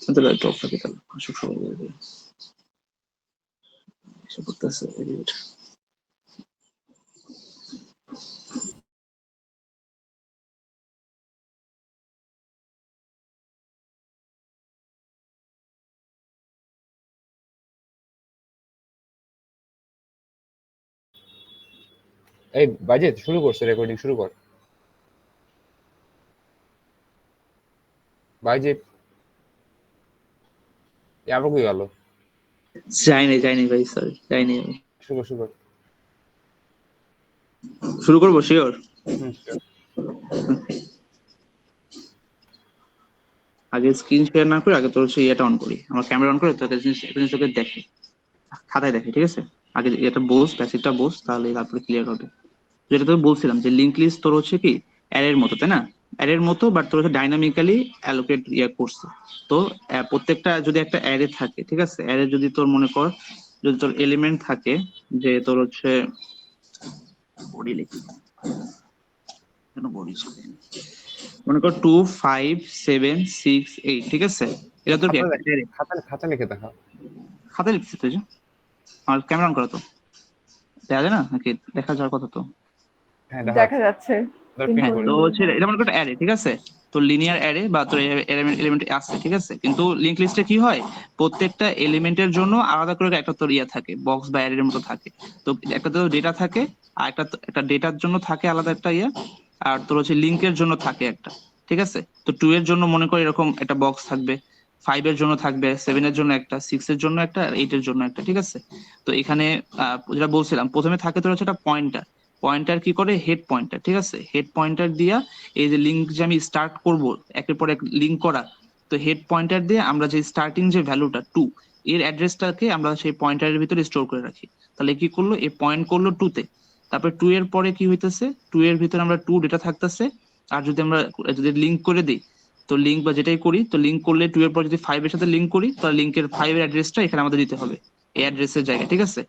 আপনাদের light off রাখি তাহলে আসুক সবাই এসে করতেছে এডিট। এই বাজে শুরু করছে, রেকর্ডিং শুরু কর বাজে। আবার কি গেল? যাইনি ভাই, সরি যাইনি। শুরু শুরু কর। শুরু করবো শিওর? আগে স্ক্রিন শেয়ার না করে আগে তোর হচ্ছে ইয়েটা অন করি, আমার ক্যামেরা অন করে তোকে জিনিসটাকে দেখে খাতায় দেখে, ঠিক আছে? আগে এটা বোস, প্যাসিভটা বোস, তাহলে তারপরে ক্লিয়ার হবে। যেটা তোকে বলছিলাম যে লিঙ্ক লিস্ট তোর হচ্ছে কি অ্যারের মতো, তাই না? অ্যারের মতো, বাট তোর হচ্ছে ডাইনামিক্যালি অ্যালোকেট করছে। তো প্রত্যেকটা যদি একটা অ্যারে থাকে, ঠিক আছে, অ্যারে যদি তোর মনে কর যদি তোর এলিমেন্ট থাকে যে তোর হচ্ছে বডি লিখি কেন বডি মনে কর 2 5 7 6 8, ঠিক আছে? এটা তোর খাতা লিখে দেখা। খাতা লিখছিস তুই? আমার ক্যামেরা অন করা তো দেখা যায় না নাকি? দেখা যাওয়ার কথা তো। হ্যাঁ দেখা যাচ্ছে। তো হচ্ছে এটা মনে করো অ্যারে, ঠিক আছে? তো লিনিয়ার অ্যারে বা তোর এলিমেন্ট আছে, ঠিক আছে? কিন্তু লিংক লিস্টে কি হয়, প্রত্যেকটা এলিমেন্টের জন্য আলাদা করে একটা তোর ইয়া থাকে, বক্স বা অ্যারের মতো থাকে। তো একটা তো ডেটা থাকে, আর একটা ডেটার জন্য থাকে আলাদা একটা ইয়া, আর তোর হচ্ছে লিংকের জন্য থাকে একটা, ঠিক আছে? তো 2 এর জন্য মনে কর এরকম একটা বক্স থাকবে, 5 এর জন্য থাকবে, 7 এর জন্য একটা, 6 এর জন্য একটা, আর 8 এর জন্য একটা, ঠিক আছে? তো এখানে যেটা বলছিলাম প্রথমে থাকে তোর হচ্ছে একটা পয়েন্টার। পয়েন্টার কি করে? হেড পয়েন্টার, ঠিক আছে? হেড পয়েন্টার দিয়া এই যে লিঙ্ক যে আমি স্টার্ট করব একের পর এক লিঙ্ক করা, তো হেড পয়েন্টার দিয়ে আমরা যে স্টার্টিং যে ভ্যালুটা 2 এর অ্যাড্রেসটাকে আমরা সেই পয়েন্টারের ভিতরে স্টোর করে রাখি। তাহলে কি করলো, এ পয়েন্ট করলো 2 তে, তারপরে 2 এর পরে কি হইতেছে, 2 এর ভিতরে আমরা 2 ডেটা থাকতেছে। আর যদি লিঙ্ক করে দিই, তো লিঙ্ক বা যেটাই করি, তো লিঙ্ক করলে 2 এর পর যদি 5 এর সাথে লিঙ্ক করি, তাহলে লিঙ্কের 5 এর অ্যাড্রেসটা এখানে আমাদের দিতে হবে এই অ্যাড্রেসের জায়গায়, ঠিক আছে?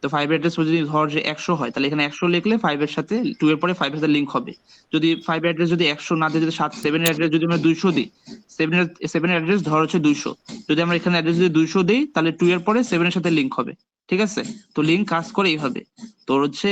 তো 5 এর অ্যাড্রেস যদি ধর যে 100 হয়, তাহলে এখানে 100 লিখলে 5 এর সাথে 2 এর পরে 5 এর সাথে লিংক হবে। যদি 5 এর অ্যাড্রেস যদি 100 না দিয়ে যদি 7 এর অ্যাড্রেস যদি আমরা 200 দিই, 7 এর অ্যাড্রেস ধর হচ্ছে 200, যদি আমরা এখানে অ্যাড্রেস যদি 200 দেই, তাহলে 2 এর পরে 7 এর সাথে লিংক হবে, ঠিক আছে? তো লিংক কাজ করে এইভাবে। তোর হচ্ছে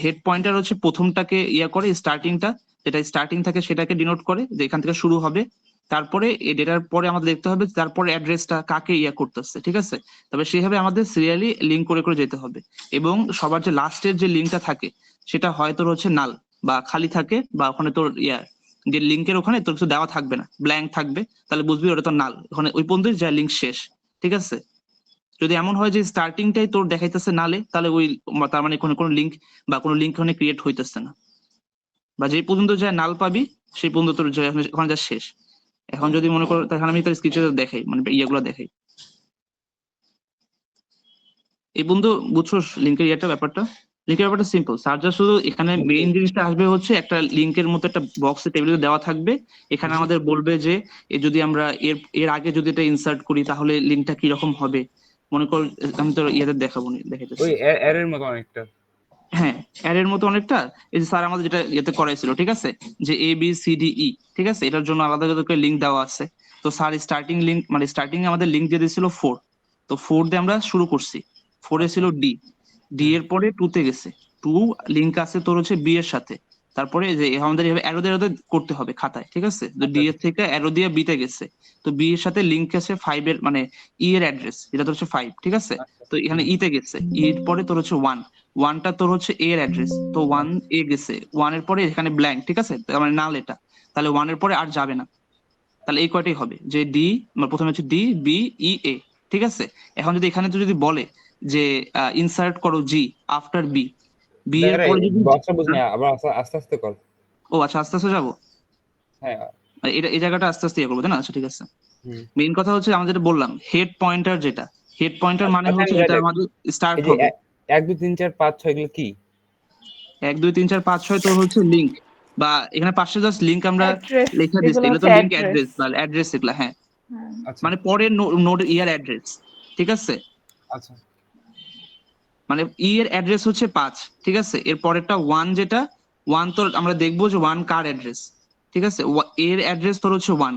হেড পয়েন্টার হচ্ছে প্রথমটাকে ইয়া করে, স্টার্টিংটা যেটা স্টার্টিং থাকে সেটাকে ডিনোট করে যে এখান থেকে শুরু হবে। তারপরে এই ডেটার পরে আমাদের দেখতে হবে তারপরে অ্যাড্রেসটা কাকে ইয়া করতেছে, ঠিক আছে? তবে সেইভাবে আমাদের সিরিয়ালি লিঙ্ক করে করে যেতে হবে। এবং সবার যে লাস্টের যে লিঙ্কটা থাকে সেটা হয় তোর হচ্ছে নাল বা খালি থাকে, বা ওখানে তোর ইয়া যে লিঙ্কের ওখানে তোর কিছু দেওয়া থাকবে না, ব্ল্যাঙ্ক থাকবে, তাহলে বুঝবি ওটা তো নাল, ওখানে ওই পর্যন্ত যা লিঙ্ক শেষ, ঠিক আছে? যদি এমন হয় যে স্টার্টিংটাই তোর দেখাইতেছে নালে, তাহলে ওই তার মানে কোনো লিঙ্ক বা কোনো লিঙ্ক ওখানে ক্রিয়েট হইতেছে না, বা যে পর্যন্ত যা নাল পাবি সেই পর্যন্ত তোর ওখানে যা শেষ। এখন যদি মনে করো, তাহলে আমি তোর স্ক্রিনশট দেখাই, মানে ইয়েগুলো দেখাই। এই বন্ধু বুঝছো লিঙ্কের ইয়েটা ব্যাপারটা? লিঙ্কের ব্যাপারটা সিম্পল, সার্জার শুধু এখানে মেইন জিনিসটা আসবে হচ্ছে একটা লিঙ্কের মতো একটা বক্সে টেবিলে দেওয়া থাকবে। এখানে আমাদের বলবে যে যদি আমরা এর আগে যদি এটা ইনসার্ট করি তাহলে লিঙ্কটা কি রকম হবে। মনে কর আমি তো ইয়েতে দেখাবো, দেখাইতেছি। ওই এর মতো অনেকটা। হ্যাঁ, অ্যারের মতো অনেকটা। এই যে স্যার আমাদের যেটা ইয়েতে করাইছিল, ঠিক আছে, যে A B C D E, ঠিক আছে, এটার জন্য আলাদা আলাদা করে লিঙ্ক দেওয়া আছে। তো স্যার স্টার্টিং লিঙ্ক মানে স্টার্টিং এ আমাদের লিঙ্ক দিয়ে দিয়েছিল 4, তো 4 দিয়ে আমরা শুরু করছি। 4 এ ছিল ডি, ডি এর পরে 2 তে গেছে, 2 লিঙ্ক আছে তোর হচ্ছে বি এর সাথে। তারপরে যে আমাদের এভাবে অ্যারো দিয়ে করতে হবে খাতায়, ঠিক আছে? তো ডি এর থেকে অ্যারো দিয়ে বি তে গেছে, তো বি এর সাথে লিঙ্ক আছে 5 এর মানে ই এর অ্যাড্রেস, যেটা তোর হচ্ছে 5, ঠিক আছে? তো এখানে ই তে গেছে, ই এর পরে তোর হচ্ছে 1, 1টা তোর হচ্ছে এ এর অ্যাড্রেস, তো 1 এ গেছে, 1 এর পরে এখানে ব্ল্যাঙ্ক, ঠিক আছে, তার মানে নাল এটা, তাহলে 1 এর পরে আর যাবে না। তাহলে এই কয়টাই হবে যে ডি, প্রথমে হচ্ছে ডি বি ই এ, ঠিক আছে? এখন যদি এখানে তো যদি বলে যে ইনসার্ট করো জি আফটার বি, বি এর পরে যদি বক্সটা বুঝ না, আবার আস্তে আস্তে কর। ও আচ্ছা, আস্তে আস্তে যাবো। হ্যাঁ। এটা এই জায়গাটা আস্তে আস্তে ইয়ে করবো, তাই না? আচ্ছা ঠিক আছে। মেইন কথা হচ্ছে আমরা যেটা বললাম হেড পয়েন্টার, যেটা হেড পয়েন্টার মানে হচ্ছে যেটা আমাদের স্টার্ট হবে 1 2 3 4 5 6 এগুলো কি? 1 2 3 4 5 6 তোর হচ্ছে লিঙ্ক, বা এখানে পাশে জাস্ট লিঙ্ক আমরা অ্যাড্রেস, লিখে দিচ্ছি, এগুলো এগুলো তো হচ্ছে লিঙ্ক অ্যাড্রেস। অ্যাড্রেস বা অ্যাড্রেস এগুলা, হ্যাঁ, আচ্ছা মানে পরের নোড ইয়ার অ্যাড্রেস, ঠিক আছে? আচ্ছা মানে ই এর অ্যাড্রেস হচ্ছে 5, ঠিক আছে? এর পরেরটা 1, যেটা 1 তোর আমরা দেখবো যে 1 কার অ্যাড্রেস, ঠিক আছে? এর অ্যাড্রেস তোর হচ্ছে 1,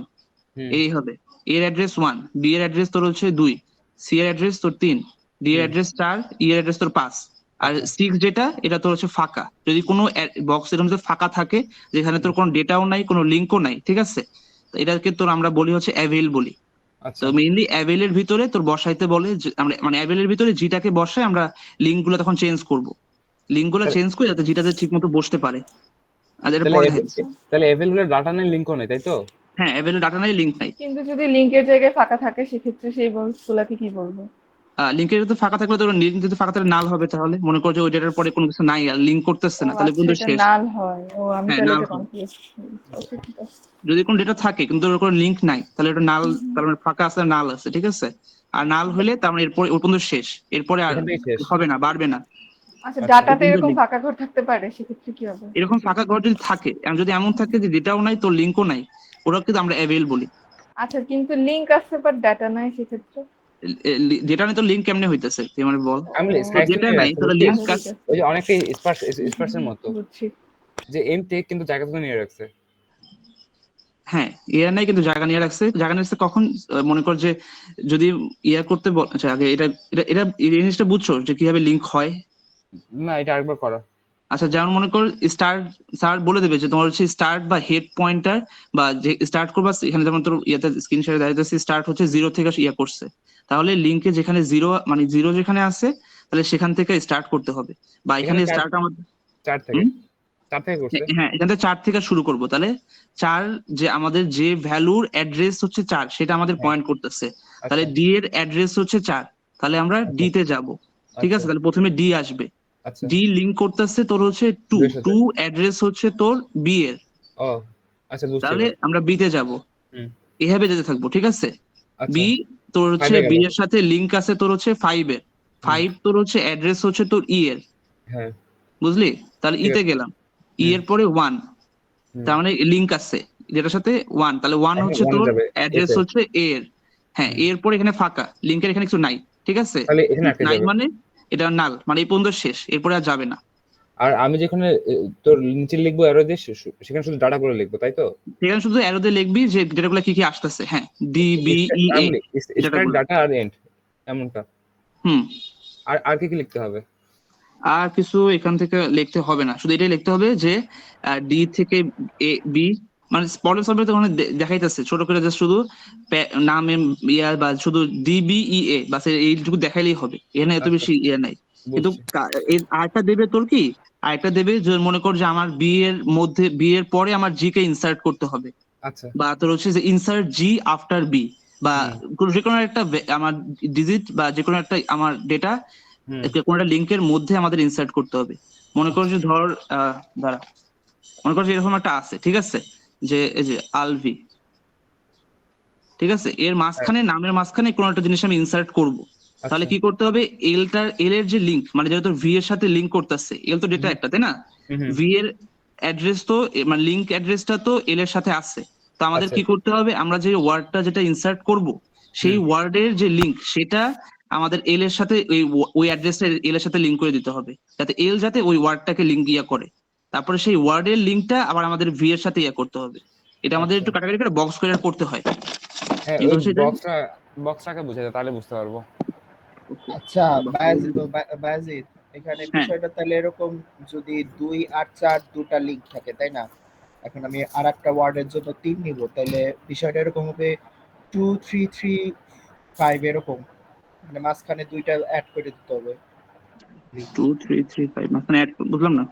এই হবে। এর অ্যাড্রেস 1, বি এর অ্যাড্রেস তোর হচ্ছে 2, সি এর অ্যাড্রেস তোর 3, ডি এর অ্যাড্রেস 4, ই এর অ্যাড্রেস তোর 5, আর আচ্ছা 6 যেটা এটা তোর হচ্ছে ফাঁকা। যদি কোনো বক্সের মধ্যে ফাঁকা থাকে যেখানে তোর কোনো ডেটাও নাই, কোনো লিঙ্কও নাই, ঠিক আছে, তো এটাকে তোর আমরা বলি হচ্ছে অ্যাভেল বলি। তো আচ্ছা মেইনলি অ্যাভেলের ভিতরে তোর বসাইতে বলে আমরা মানে অ্যাভেলের ভিতরে জিটাকে বসাই, আমরা লিঙ্ক গুলো তখন চেঞ্জ করব, লিঙ্ক গুলো তাহলে চেঞ্জ করে যাতে জিটাতে ঠিক মতো বসতে পারে। আর এটা তাহলে পরে এভে- দেখাচ্ছি। তাহলে এভেলগুলো ডাটা নেই, লিঙ্কও নেই, তাই তো? হ্যাঁ, অ্যাভেলের ডাটা নাই, লিঙ্ক নাই। কিন্তু যদি লিংকের জায়গায় ফাঁকা থাকে সেক্ষেত্রে সেই বক্সগুলাকে কি বলবো? লিঙ্কের যদি ফাঁকা থাকলে তোর লিঙ্ক যদি ফাঁকা থাকলে নাল হবে, তাহলে মনে কর যে ওই ডেটার পরে কোনো কিছু নাই আর লিঙ্ক করতেছে ও না, তাহলে আচ্ছা, কিন্তু এটা শেষ। নাল হয়। ও আমি হ্যাঁ, তাহলে নাল এটা হবে। কনফিউজ। ওকে, ঠিক আছে। যদি কোনো ডেটা থাকে কিন্তু ওর কোনো লিঙ্ক নাই তাহলে এটা নাল, তার মানে ফাঁকা আছে, নাল আছে, ঠিক আছে। আর নাল হলে তার মানে এরপরে ওর পর্যন্ত শেষ, এরপরে আর এখান থেকে শেষ। হবে না, বাড়বে না। আচ্ছা, আচ্ছা ডাটাতে কিন্তু এরকম ফাঁকা ঘর থাকতে পারে, সেক্ষেত্রে কি হবে? এরকম ফাঁকা ঘর যদি থাকে, যদি এমন থাকে যে ডেটাও নাই তোর লিঙ্কও নাই, ওরা কিন্তু আমরা অ্যাভেল বলি। আচ্ছা, কিন্তু লিংক আছে বাট ডাটা নাই, সেক্ষেত্রে? ডেটা নেই তো লিঙ্ক কেমনে হইতেছে তুই আমার বল। ও আমি তোর সাইজ ডেটা নিয়ে নাই রাখছি, তাহলে বুঝছিস? লিঙ্ক আচ্ছা, ঠিক আছে। ওই যে অনেকটাই স্পার্সের মতো, বুঝছি। যে এমটি কিন্তু জায়গা থেকে নিয়ে রাখছে। হ্যাঁ, এরা নাই কিন্তু জায়গা নিয়ে রাখছে, জায়গা নিয়ে রাখছে কখন, মনে কর যে যদি ইয়া করতে আচ্ছা আগে এটা এটা এটা এই জিনিসটা বুঝছো যে কিভাবে লিঙ্ক হয়। না, এটা আরেকবার করা। আচ্ছা, যেমন মনে কর স্টার্ট, স্যার বলে দেবে যে তোমার হচ্ছে স্টার্ট বা হেড পয়েন্টার বা যে স্টার্ট করবা, এখানে যেমন তোর ইয়াতে স্ক্রিনশটে দেখা যাচ্ছে স্টার্ট হচ্ছে 0 থেকে ইয়া করছে, তাহলে লিঙ্কে যেখানে 0 মানে 0 যেখানে আছে তাহলে সেখান থেকে স্টার্ট করতে হবে। বা এখানে এখানে স্টার্ট আমার 4 থেকে হুম? 4 থেকে করছে। হ্যাঁ, এখান থেকে 4 থেকে শুরু করব, তাহলে 4 যে আমাদের যে ভ্যালুর অ্যাড্রেস হচ্ছে 4 সেটা আমাদের হ্যাঁ। পয়েন্ট করতেছে, তাহলে আচ্ছা ডি এর অ্যাড্রেস হচ্ছে 4, তাহলে আমরা আচ্ছা ডি তে যাব। ঠিক আচ্ছা আছে, তাহলে প্রথমে ডি আসবে, আচ্ছা। ডি লিংক করতেছে তোর হচ্ছে 2, 2 এর সাথে। 2 অ্যাড্রেস হচ্ছে তোর বি এর, ও আচ্ছা, বুঝছি তাহলে এবার। আমরা বি তে যাব, হুম। এভাবে যেতে থাকবো, ঠিক আছে। আচ্ছা বি তোর হচ্ছে 5 এ গেল। বি এর সাথে লিংক আছে তোর হচ্ছে 5 এর, হুম। 5 তোর হচ্ছে অ্যাড্রেস হচ্ছে তোর ই এর, হ্যাঁ বুঝলি, তাহলে ঠিক ইতে আছে। গেলাম, ই হুম এর পরে 1, হুম। তার মানে লিংক আছে যেটার সাথে 1, তাহলে 1 এখন হচ্ছে 1 এ তোর যাবে অ্যাড্রেস এতে। হচ্ছে এ এর। হ্যাঁ, হুম। এর পরে এখানে ফাঁকা, লিংকের এখানে কিছু নাই, ঠিক আছে। তাহলে এখানে আটকে নাই যাবে। মানে এটা নাল, মানে এই পর্যন্ত শেষ, এরপরে আর যাবে না। আর আমি যেখানে তোর নিচে লিখবো অ্যারো দিয়ে, সেখানে শুধু ডাটা করে লিখবো, তাই তো? সেখানে শুধু অ্যারো দিয়ে লিখবি যে ডেটাগুলো কি কি আসতেছে, হ্যাঁ, D B E A start ডেটাগুলো। ডাটা আর এন্ড, এমনটা। হুম। আর আর কি কি লিখতে হবে? আর কিছু এখান থেকে লিখতে হবে না, শুধু এটাই লিখতে হবে যে ডি থেকে এ বি, মানে প্রবলেম সলভার তো ওখানে দেখাইতেছে ছোট করে, জাস্ট শুধু নামে ইয়া বা শুধু ডি বি ই এ বাস এইটুকু দেখাইলেই হবে, এখানে এত আচ্ছা বেশি ইয়া নাই। কিন্তু বুঝছি। এর আরেকটা দেবে তোর কি, আরেকটা দেবে যে মনে কর যে আমার বি এর মধ্যে, বি এর পরে আমার জি কে ইনসার্ট করতে হবে, আচ্ছা। বা তোর হচ্ছে যে ইনসার্ট জি আফটার বি, বা হুম যে কোনো একটা আমার ডিজিট বা যে কোনো একটা আমার ডেটা হুম। কোনো একটা লিঙ্কের মধ্যে আমাদের ইনসার্ট করতে হবে। মনে করো আচ্ছা যে ধর দাঁড়া, মনে করো যে এরকম একটা আছে, ঠিক আছে, যে এই যে আলভি, ঠিক আছে, এর হ্যাঁ মাঝখানে নামের মাঝখানে কোনো একটা জিনিস আমি ইনসার্ট করব, তাহলে আচ্ছা। কি করতে হবে, এল এর যে লিঙ্ক মানে যেহেতু ভি এর সাথে লিঙ্ক করতেছে, এল তো ডেটা হুম একটা, তাই না, হুম। ভি এর অ্যাড্রেস তো মানে লিঙ্ক অ্যাড্রেসটা তো এল এর সাথে আছে, তো আমাদের আচ্ছা। কি করতে হবে, আমরা যে ওয়ার্ডটা যেটা ইনসার্ট করব সেই হুম ওয়ার্ডের যে লিঙ্ক সেটা আমাদের এল এর সাথে ওই অ্যাড্রেসটা এল এর সাথে লিঙ্ক করে দিতে হবে, যাতে এল যাতে ওই ওয়ার্ডটাকে লিঙ্ক ইয়া করে, তারপরে সেই ওয়ার্ডের লিঙ্কটা আবার আমাদের ভি এর সাথে ইয়া করতে হবে। এটা আমাদের আচ্ছা। একটু কাটাকাটি করে বক্স করে করতে হয়, হ্যাঁ, কিন্তু ওই সেটা বক্সটাকে বুঝে যায়, তাহলে বুঝতে পারবো। আচ্ছা, বায়াজিদ, এখানে হ্যাঁ বিষয়টা তাহলে এরকম, যদি 2 আর 4 দুটা লিঙ্ক থাকে, তাই না? এখন আমি আর একটা ওয়ার্ডের জন্য 3 নিব, তাহলে বিষয়টা এরকম হবে 2 3 3 5 এরকম, মানে মাঝখানে দুইটা অ্যাড করে দিতে হবে লিঙ্ক। 2 3 3 5 মাঝখানে অ্যাড, বুঝলাম না।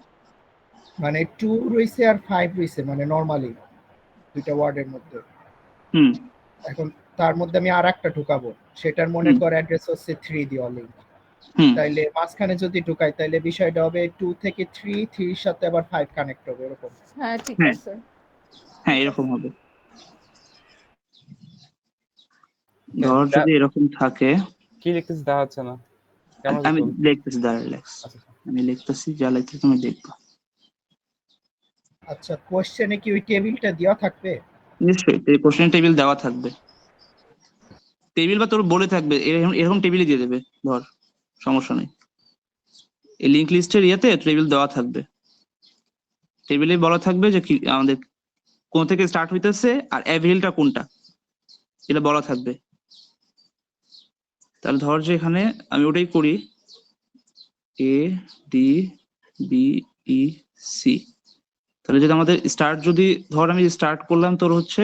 মানে 2 রইছে আর 5 রইছে, মানে নরমালি দুইটা ওয়ার্ডের মধ্যে। হুম এখন তার মধ্যে আমি আর একটা ঢুকাবো, সেটার মনে হুম কর অ্যাড্রেস হচ্ছে 3 দেওয়া লিঙ্ক। হুম। তাইলে মাঝখানে যদি ঢুকাই তাইলে বিষয়টা হবে 2 থেকে 3, 3 এর সাথে আবার 5 কানেক্ট হবে এরকম। হ্যাঁ, ঠিক হ্যাঁ আছে। হ্যাঁ, ঠিক এরকম আছে। হবে। ধর যদি এরকম থাকে, কি লিখতেছি তা হচ্ছে না, কেমন আমি বল। লিখতেছি, দাঁড়া রিল্যাক্স, আচ্ছা আমি লিখতেছি, যা লিখতেছি তুমি দেখবা। আচ্ছা, কোশ্চেনে কি ওই টেবিলটা দেওয়া থাকবে? নিশ্চয়ই কোশ্চেন টেবিল দেওয়া থাকবে, টেবিল বা তোর বলে থাকবে এরকম এরকম টেবিলই দিয়ে দেবে, ধর সমস্যা নেই, এই লিংক লিস্টের ইয়েতে টেবিল দেওয়া থাকবে, টেবিলে বলা থাকবে যে কি আমাদের কোন থেকে স্টার্ট হইতেছে আর অ্যাভেলটা কোনটা, এটা বলা থাকবে। তাহলে ধর যে এখানে আমি ওটাই করি, A D B E C. তাহলে যদি আমাদের স্টার্ট, যদি ধর আমি স্টার্ট করলাম তোর হচ্ছে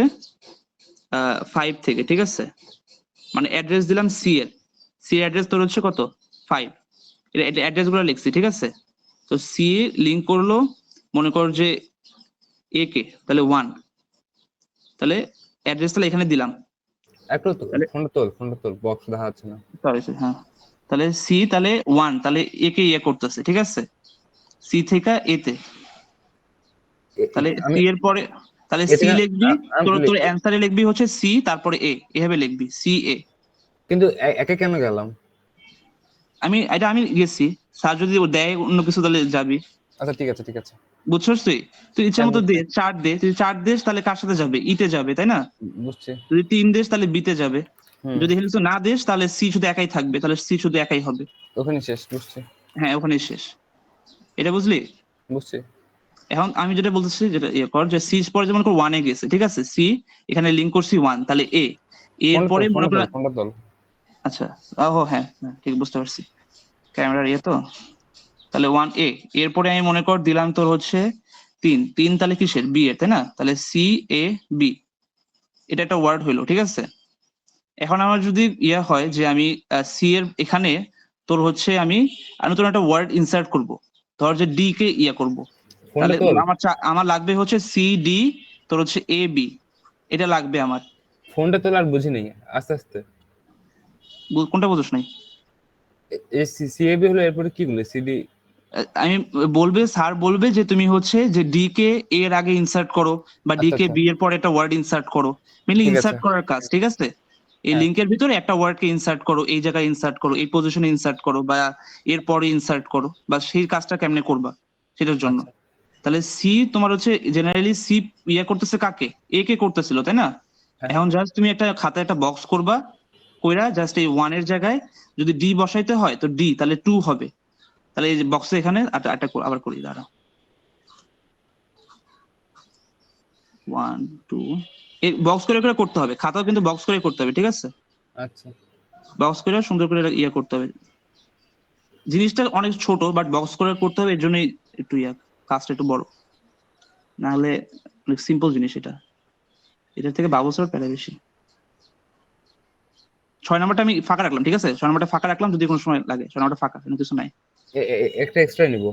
5 থেকে, ঠিক আছে, মানে অ্যাড্রেস দিলাম সি এর, সি অ্যাড্রেস তোর হচ্ছে কত 5, এটা অ্যাড্রেস গুলো লিখছি, ঠিক আছে। তো সি লিঙ্ক করলো মনে কর যে এ কে, তাহলে 1, তাহলে অ্যাড্রেস তাহলে এখানে দিলাম। একটু তাহলে ফোনটা তোল, বক্স দেখা যাচ্ছে না। সরি, হ্যাঁ, তাহলে সি তাহলে 1, তাহলে এ কে ইয়ে করতেছে, ঠিক আছে, সি থেকে এ তে। তাহলে আমি সি এর পরে তাহলে এটা সি লিখবি, তোর আমি- তোর অ্যান্সারে লিখবি হচ্ছে সি তারপরে এ, এভাবে লিখবি সি এ। কিন্তু একে কেন গেলাম? আমি গেছি, স্যার যদি ও দেয় অন্য কিছু তাহলে যাবি। আচ্ছা ঠিক আছে। বুঝছস তুই, তুই ইচ্ছা হ্যাঁ, মতো দে, 4 দে, তুই 4 দেশ তাহলে কার সাথে যাবে, ইতে যাবে, তাই না? বুঝছি। যদি 3 দেশ তাহলে বিতে যাবে। হুম, যদি হেলিস না দেশ তাহলে সি শুধু একাই থাকবে, তাহলে সি শুধু একাই হবে। ওখানে শেষ, বুঝছি। হ্যাঁ, ওখানে শেষ। এটা বুঝলি? বুঝছি। এখন আমি যেটা বলতেছি, যেটা ইয়ে কর, যে সি পরে যেমন 1 এ গেছে, ঠিক আছে, সি এখানে লিংক করছি 1, তাহলে এ এর পরে মনে কর, ফোনটা তোল। আচ্ছা, ও হ্যাঁ হ্যাঁ, ঠিক বুঝতে পারছি, ক্যামেরার ইয়ে তো। তাহলে 1 এ, এরপরে আমি মনে কর দিলাম তোর হচ্ছে 3, তাহলে কিসের, বি এর, তাই না? তাহলে সি এ বি, এটা একটা ওয়ার্ড হইলো, ঠিক আছে। এখন আমার যদি ইয়া হয় যে আমি সি এর এখানে তোর হচ্ছে আমি নতুন একটা ওয়ার্ড ইনসার্ট করব, ধর যে ডি কে ইয়া করব, ফোনটা তাহলে তোল। আমার লাগবে হচ্ছে সি ডি, তোর হচ্ছে এ বি, এটা লাগবে আমার। ফোনটা তোল, আর বুঝি নেই, আস্তে আস্তে। কোনটা বুঝছ নাই? সিএবি হলো, এরপরে কি বলে সিডি? আমি বলবে, স্যার বলবে যে তুমি হচ্ছে যে ডি কে এ এর আগে ইনসার্ট করো, বা ডি আচ্ছা কে আচ্ছা, বি এর পরে একটা ওয়ার্ড ইনসার্ট করো, মেনলি ঠিক আছে। ইনসার্ট করার কাজ, ঠিক আছে। এই হ্যাঁ, লিংকের ভিতরে একটা ওয়ার্ড কে ইনসার্ট করো, এই জায়গায় ইনসার্ট করো, এই পজিশনে ইনসার্ট করো, বা এর পরে ইনসার্ট করো, বা সেই কাজটা কেমনে করবা সেটার জন্য। আচ্ছা। তাহলে সি তোমার হচ্ছে জেনারেলি সি ইয়ে করতেছে কাকে, এ কে করতেছিল, তাই না? হ্যাঁ, এখন জাস্ট তুমি একটা খাতায় একটা বক্স করবা, কইরা জাস্ট এই 1 এর জায়গায় যদি ডি বসাইতে হয় তো ডি, তাহলে 2 হবে। তাহলে এই যে বক্সে এখানে আবার করি, দাঁড়াও, 1 2, এই বক্স করে করে করতে হবে, খাতাও কিন্তু বক্স করে করতে হবে, ঠিক আছে। আচ্ছা। বক্স করে সুন্দর করে ইয়ে করতে হবে, জিনিসটা অনেক ছোট বাট বক্স করে করতে হবে, এর জন্যই একটু কাজটা একটু বড়, না হলে অনেক সিম্পল জিনিস এটা, এটার থেকে বাবুসের প্যারা বেশি। 6 নাম্বারটা আমি ফাঁকা রাখলাম, ঠিক আছে, 6 নাম্বারটা ফাঁকা রাখলাম, যদি কোনো সময় লাগে 6 নাম্বারটা ফাঁকা, কোনো কিছু নাই, একটা এক্সট্রা নিব।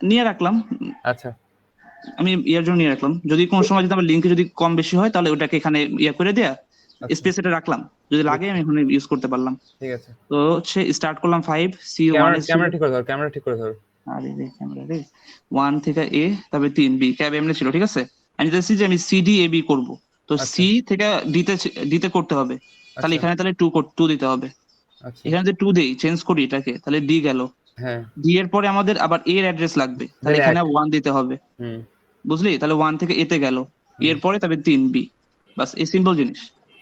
নিয়ে রাখলাম। আচ্ছা আমি ইয়ার জন্য নিয়ে রাখলাম, যদি কোনো সময় যদি আমার লিঙ্কে যদি কম বেশি হয় তাহলে ওটাকে এখানে ইয়ে করে দেয়া আচ্ছা, স্পেস এটা রাখলাম, যদি লাগে আমি এখানে ইউজ করতে পারলাম। ঠিক আছে। তো হচ্ছে স্টার্ট করলাম 5, সি 1 এ ছিল, ক্যামেরা ঠিক করে ধর, ক্যামেরা ঠিক করে ধর। আরে রে ক্যামেরা রে, 1 থেকে এ, তারপরে 3 বি, ক্যাব এমনি ছিল, ঠিক আছে। আমি চাইছি যে আমি সি ডি এ বি করব, তো আচ্ছা সি থেকে ডি তে করতে হবে, তাহলে আচ্ছা এখানে তাহলে 2 দিতে হবে। আচ্ছা। এখানে যে 2 দেই, চেঞ্জ করি এটাকে, তাহলে ডি গেল, হ্যাঁ, ডি এর পরে আমাদের আবার এ এর অ্যাড্রেস লাগবে, তাহলে তাহলে এখানে এক। 1 দিতে হবে, হুম বুঝলি? তাহলে 1 থেকে এ তে গেল, হুম। এর পরে তবে 3 বি, বাস এই সিম্পল জিনিস,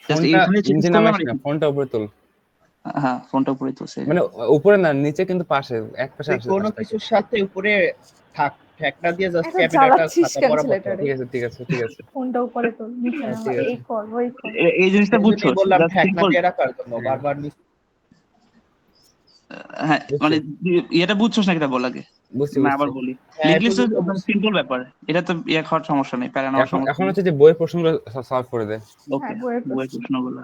জাস্ট ফোনটা এইখানে চেঞ্জ নিচে করলাম নামাইস আর না, ফোনটা উপরে তোল। হ্যাঁ, ফোনটা উপরে তো মানে উপরে না, নিচে কিন্তু পাশে, এক পাশে তুই আসে কোনো পাশে থাকে। কিছুর সাথে উপরে থাক, ঠেকনা দিয়ে জাস্ট এত ক্যামেরাটা জ্বালাচ্ছিস খাতা কেন বরাবর কর। ছেলেটারে? ঠিক আছে ঠিক আছে ঠিক আছে। ফোনটা উপরে তোল, নিচে হ্যাঁ, না, ঠিক আছে। এই কর ওই কর। এই জিনিসটা এই বুঝছো, জন্যই বললাম জাস্ট ঠেকনা সিম্পল। দিয়ে রাখার জন্য, হ্যাঁ, বারবার হ্যাঁ, বুঝছি মানে এটা বুঝছোস না, এটা বল লাগে, বুঝছি না বুঝছি। আবার বলি। হ্যাঁ লিঙ্ক একটু লিস্ট বুঝছি। সিম্পল ব্যাপার, এটা তো ইয়ে খাওয়ার সমস্যা নেই, প্যারা নেওয়ার এখন সমস্যা এখন নেই। হচ্ছে যে বইয়ের প্রশ্নগুলো সলভ করে দে। ওকে, হ্যাঁ, বইয়ের বইয়ের প্রশ্ন। প্রশ্নগুলো,